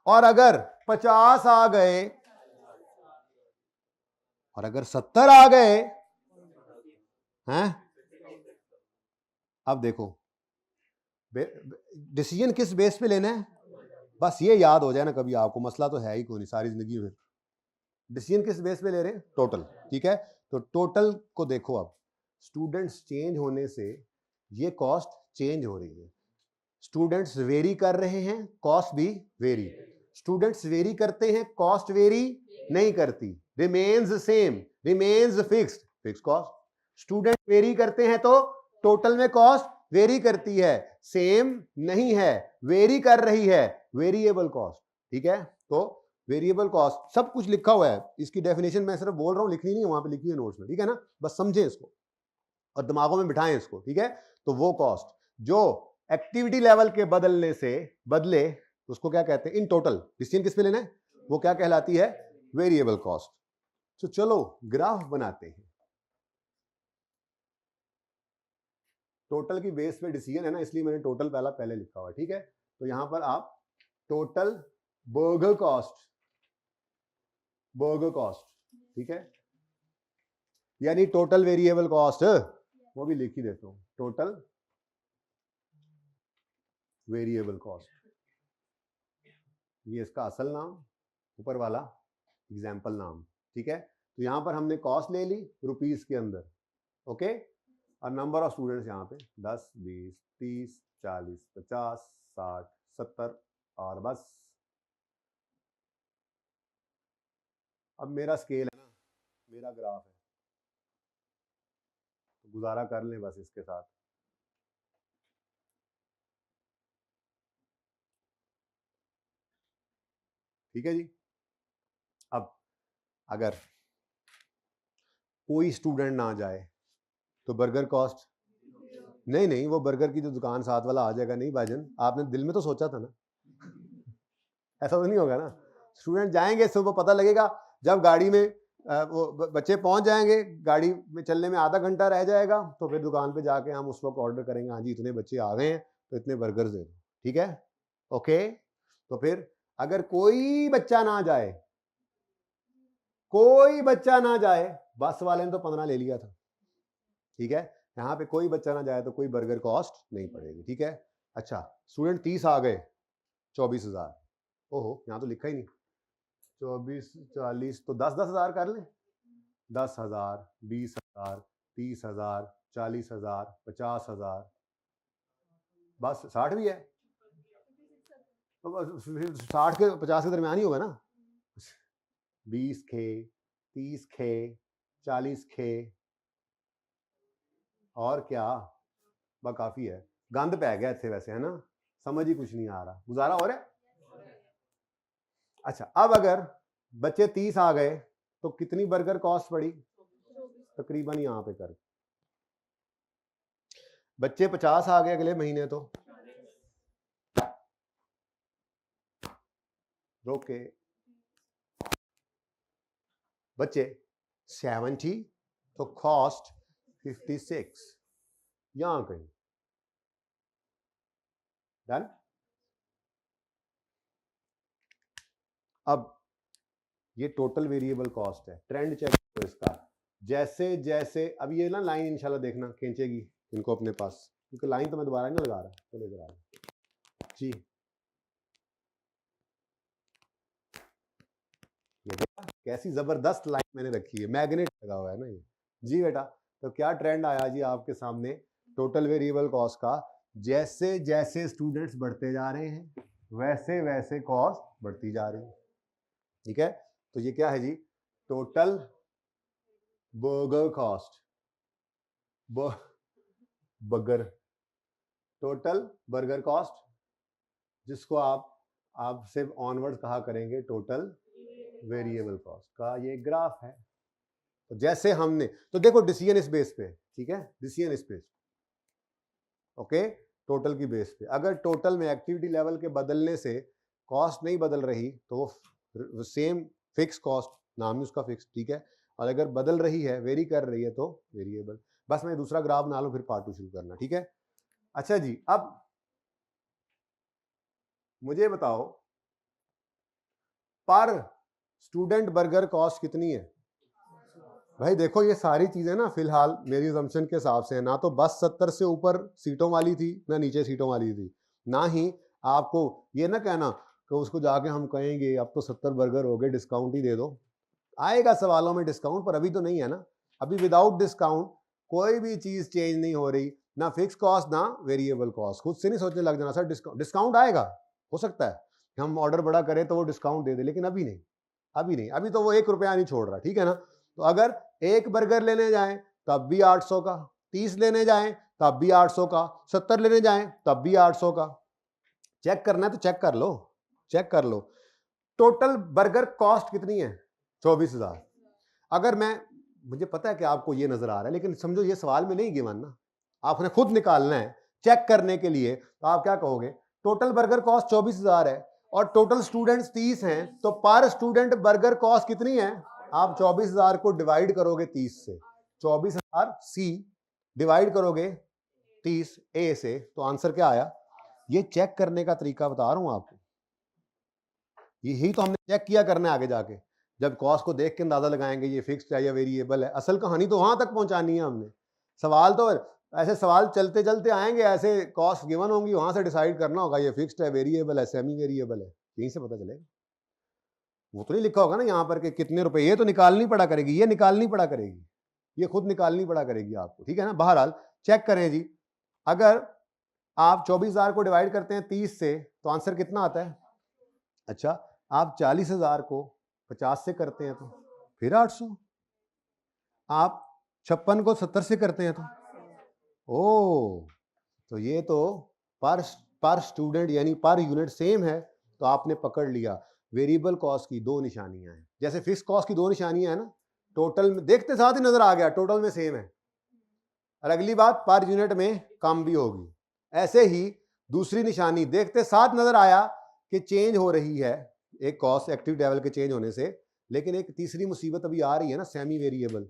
और अगर 50 आ गए और अगर 70 आ गए हैं, अब देखो डिसीजन किस बेस पे लेना है, बस ये याद हो जाए ना कभी आपको, मसला तो है ही कोई नहीं सारी जिंदगी में। डिसीजन किस बेस पे ले रहे हैं? टोटल, ठीक है। तो टोटल को देखो, अब स्टूडेंट्स चेंज होने से ये कॉस्ट चेंज हो रही है, स्टूडेंट्स वेरी कर रहे हैं, कॉस्ट भी वेरी, स्टूडेंट्स वेरी करते हैं, कॉस्ट वेरी नहीं करती, remains same, remains fixed, fix cost. Student very करते हैं तो टोटल में कॉस्ट वेरी करती है, सेम नहीं है, वेरी कर रही है, वेरिएबल कॉस्ट, ठीक है। तो वेरिएबल कॉस्ट सब कुछ लिखा हुआ है, इसकी डेफिनेशन मैं सिर्फ बोल रहा हूं, लिखनी नहीं है, वहां पे लिखी है नोट्स में, ठीक है ना, बस समझें इसको और दिमागों में बिठाएं इसको, ठीक है। तो वो कॉस्ट जो एक्टिविटी लेवल के बदलने से बदले उसको क्या कहते हैं? इन टोटल डिसीजन किस पे लेना है, वो क्या कहलाती है? Variable cost. तो चलो ग्राफ बनाते हैं, टोटल की बेस पे डिसीजन है ना, इसलिए मैंने टोटल पहले लिखा हुआ है, ठीक है। तो यहां पर आप total burger cost, burger cost, ठीक है, यानी टोटल वेरिएबल कॉस्ट, वो भी लिख ही देता हूं, टोटल वेरिएबल कॉस्ट, ये इसका असल नाम, ऊपर वाला एग्जाम्पल नाम, ठीक है। तो यहां पर हमने कॉस्ट ले ली रुपीस के अंदर, ओके, और नंबर ऑफ स्टूडेंट्स यहाँ पे 10, 20, 30, 40, 50, 60, 70 और बस। अब मेरा स्केल है ना, मेरा ग्राफ है, तो गुजारा कर लें बस इसके साथ। ठीक है जी। अब अगर कोई स्टूडेंट ना जाए तो बर्गर कॉस्ट, नहीं नहीं, वो बर्गर की जो दुकान साथ वाला आ जाएगा, नहीं भाईजन, आपने दिल में तो सोचा था ना, ऐसा तो नहीं होगा ना। स्टूडेंट जाएंगे, सुबह पता लगेगा, जब गाड़ी में वो बच्चे पहुंच जाएंगे, गाड़ी में चलने में आधा घंटा रह जाएगा, तो फिर दुकान पे जाके हम उस वक्त ऑर्डर करेंगे, हाँ जी इतने बच्चे आ गए हैं तो इतने बर्गर दे दो, ठीक है, ओके। तो फिर अगर कोई बच्चा ना जाए, कोई बच्चा ना जाए, बस वाले ने तो 15 ले लिया था, ठीक है, यहाँ पे कोई बच्चा ना जाए तो कोई बर्गर कॉस्ट नहीं पड़ेगी, ठीक है। अच्छा, स्टूडेंट 30 आ गए, 24,000, ओहो यहाँ तो लिखा ही नहीं, 24, 40, तो 10,000 कर लें, 10,000, 20,000, 30,000, 40,000, 50,000, बस 60 भी है, तो 60 के 50 के दरमियान ही होगा ना, 20 खे, 30 खे, 40 खे, और क्या, बस काफी है, गंद पै गया इतने वैसे, है ना, समझ ही कुछ नहीं आ रहा, गुजारा हो रहा है। अच्छा, अब अगर बच्चे 30 आ गए तो कितनी बर्गर कॉस्ट पड़ी? तकरीबन यहां पे कर, बच्चे 50 आ गए अगले महीने तो रोके, बच्चे 70 तो कॉस्ट 56, यहां कहीं डन। अब ये टोटल वेरिएबल कॉस्ट है, ट्रेंड चेक करो इसका, जैसे जैसे अब ये ना लाइन इंशाल्लाह देखना खींचेगी इनको अपने पास, क्योंकि लाइन तो मैं दोबारा नहीं लगा रहा, चलो इधर आ रहा जी, ये देखा कैसी जबरदस्त लाइन मैंने रखी है, मैग्नेट लगा हुआ है ना ये जी बेटा। तो क्या ट्रेंड आया जी आपके सामने टोटल वेरिएबल कॉस्ट का, जैसे जैसे स्टूडेंट्स बढ़ते जा रहे हैं वैसे वैसे कॉस्ट बढ़ती जा रही है, ठीक है। तो ये क्या है जी, total burger cost, burger, total burger cost, जिसको आप सिर्फ ऑनवर्ड कहा करेंगे टोटल वेरिएबल कॉस्ट का ये ग्राफ है। तो जैसे हमने, तो देखो डिसीजन इस बेस पे, ठीक है, डिसीजन इस बेस, ओके, टोटल की बेस पे। अगर टोटल में एक्टिविटी लेवल के बदलने से कॉस्ट नहीं बदल रही तो वो सेम फिक्स कॉस्ट, नाम ही उसका फिक्स, ठीक है। और अगर बदल रही है, वेरी कर रही है, तो वेरिएबल। बस मैं दूसरा ग्राफ बना लूं, फिर पार्ट 2 शुरू करना, ठीक है। अच्छा जी, अब मुझे बताओ पर स्टूडेंट बर्गर कॉस्ट कितनी है। भाई देखो ये सारी चीजें ना फिलहाल मेरी असम्पशन के हिसाब से है, ना तो बस 70 से ऊपर सीटों वाली थी, ना नीचे सीटों वाली थी, ना ही आपको ये ना कहना कि उसको जाके हम कहेंगे अब तो 70 बर्गर हो गए, डिस्काउंट ही दे दो। आएगा सवालों में डिस्काउंट, पर अभी तो नहीं है ना। अभी विदाउट डिस्काउंट कोई भी चीज चेंज नहीं हो रही, ना फिक्स कॉस्ट ना वेरिएबल कॉस्ट। खुद से नहीं सोचने लग जाना सर डिस्काउंट आएगा, हो सकता है हम ऑर्डर बड़ा करें तो वो डिस्काउंट दे दे, लेकिन अभी नहीं, अभी नहीं, अभी तो वो 1 रुपया नहीं छोड़ रहा, ठीक है ना। तो अगर एक बर्गर लेने जाएं तब भी 800 का, 30 लेने जाएं तब भी 800 का, 70 लेने जाएं तब भी 800 का। चेक करना है तो चेक कर लो, चेक कर लो। टोटल बर्गर कॉस्ट कितनी है, 24,000। अगर मैं, मुझे पता है कि आपको ये नजर आ रहा है, लेकिन समझो ये सवाल में नहीं गिवन ना, आपने खुद निकालना है चेक करने के लिए। तो आप क्या कहोगे, टोटल बर्गर कॉस्ट 24,000 है और टोटल स्टूडेंट्स 30 हैं, तो पर स्टूडेंट बर्गर कॉस्ट कितनी है। आप 24,000 को डिवाइड करोगे 30 से, 24,000 सी डिवाइड करोगे 30 ए से, तो आंसर क्या आया। ये चेक करने का तरीका बता रहा हूं आपको, यही तो हमने चेक किया करना है आगे जाके, जब कॉस्ट को देख के अंदाजा लगाएंगे ये फिक्स्ड है या वेरिएबल है। असल कहानी तो वहां तक पहुंचानी है हमने। सवाल तो ऐसे सवाल चलते चलते आएंगे, ऐसे कॉस्ट गिवन होंगी, वहां से डिसाइड करना होगा ये फिक्स्ड है, वेरिएबल है, सेमी वेरिएबल है, यहीं से पता चलेगा। वो तो नहीं लिखा होगा ना यहाँ पर कि कितने रुपए, ये तो निकालनी पड़ा करेगी, ये निकालनी पड़ा करेगी, ये खुद निकालनी पड़ा करेगी आपको, ठीक है ना। बहरहाल चेक करें जी, अगर आप 24,000 को डिवाइड करते हैं 30 से तो आंसर कितना आता है। अच्छा, आप 40,000 को 50 से करते हैं तो फिर 800, आप 56 को 70 से करते हैं तो ओ, तो ये तो पर स्टूडेंट यानी पर यूनिट सेम है, तो आपने पकड़ लिया वेरिएबल कॉस्ट की दो निशानियां हैं। जैसे फिक्स कॉस्ट की दो निशानियां हैं ना, टोटल में देखते साथ ही नजर आ गया टोटल में सेम है, और अगली बात पर यूनिट में कम भी होगी। ऐसे ही दूसरी निशानी देखते साथ नजर आया कि चेंज हो रही है एक कॉस्ट एक्टिविटी लेवल के चेंज होने से, लेकिन एक तीसरी मुसीबत अभी आ रही है ना, सेमी वेरिएबल।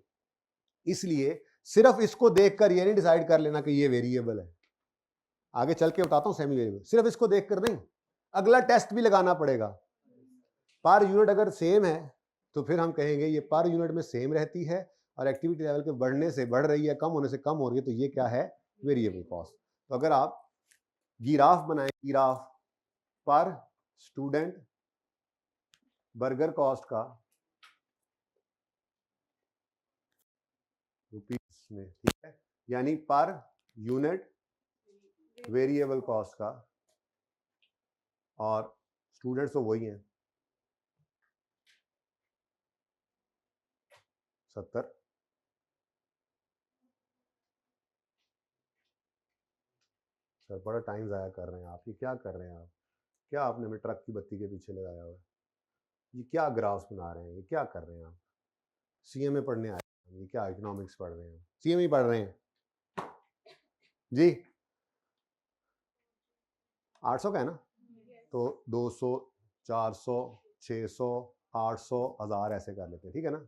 इसलिए सिर्फ इसको देखकर ये नहीं डिसाइड कर लेना कि ये वेरिएबल है, आगे चल के बताता हूं सेमी वेरिएबल। सिर्फ इसको देखकर नहीं, अगला टेस्ट भी लगाना पड़ेगा। पर यूनिट अगर सेम है तो फिर हम कहेंगे ये पर यूनिट में सेम रहती है, और एक्टिविटी लेवल के बढ़ने से बढ़ रही है, कम होने से कम हो रही है, तो ये क्या है, वेरिएबल कॉस्ट। तो अगर आप गिराफ बनाएं, गिराफ पर स्टूडेंट बर्गर कॉस्ट का रुपीस में, ठीक है, यानी पर यूनिट वेरिएबल कॉस्ट का, और स्टूडेंट्स तो वही हैं 70। सर बड़ा टाइम ज़ाया कर रहे हैं आप, ये क्या कर रहे हैं आप, क्या आपने हमें ट्रक की बत्ती के पीछे लगाया हुआ है, ये क्या ग्राफ्स बना रहे हैं, ये क्या कर रहे हैं आप। सीएमए पढ़ने आए हैं, ये क्या इकोनॉमिक्स पढ़ रहे हैं, सीएमए पढ़ रहे हैं जी। 800 का है ना, तो 200 400 600 800 1000 ऐसे कर लेते हैं, ठीक है ना।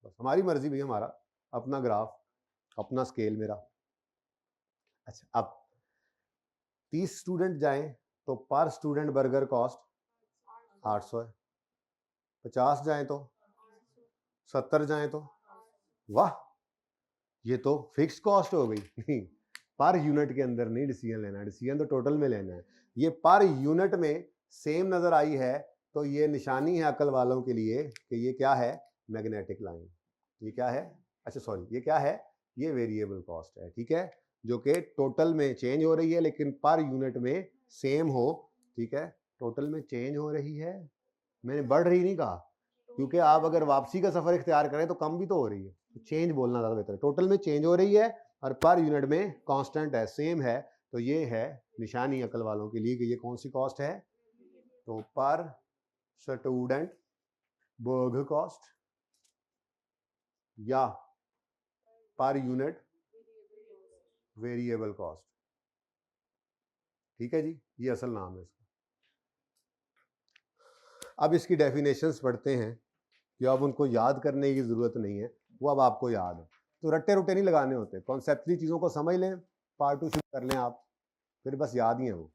बस हमारी मर्जी भी, हमारा अपना ग्राफ, अपना स्केल मेरा। अच्छा, अब 30 स्टूडेंट जाएं तो पर स्टूडेंट बर्गर कॉस्ट 800 है, 50 जाएं तो 70 जाएं तो, वाह, ये तो फिक्स कॉस्ट हो गई। नहीं, पर यूनिट के अंदर नहीं डिसीजन लेना है, डिसीजन तो टोटल में लेना है। ये पर यूनिट में सेम नजर आई है तो ये निशानी है अकल वालों के लिए कि ये क्या है, मैग्नेटिक लाइन। ये क्या है, अच्छा सॉरी, ये क्या है, ये वेरिएबल कॉस्ट है, ठीक है, जो कि टोटल में चेंज हो रही है लेकिन पर यूनिट में सेम हो, ठीक है, टोटल में चेंज हो रही है, मैंने बढ़ रही नहीं कहा, क्योंकि आप अगर वापसी का सफर इख्तियार करें तो कम भी तो हो रही है, चेंज बोलना ज़्यादा बेहतर है। टोटल में चेंज हो रही है और पर यूनिट में कांस्टेंट है, सेम है, तो ये है निशानी अकल वालों के लिए कि ये कौन सी कॉस्ट है, तो पर स्टूडेंट वर्ग कॉस्ट या पर यूनिट वेरिएबल कॉस्ट। ठीक है जी, ये असल नाम है इसका। अब इसकी डेफिनेशंस पढ़ते हैं कि अब उनको याद करने की ज़रूरत नहीं है, वो अब आपको याद है, तो रट्टे रुट्टे नहीं लगाने होते, कॉन्सेप्चुअली चीज़ों को समझ लें, पार्ट 2 शुरू कर लें आप, फिर बस याद ही है वो।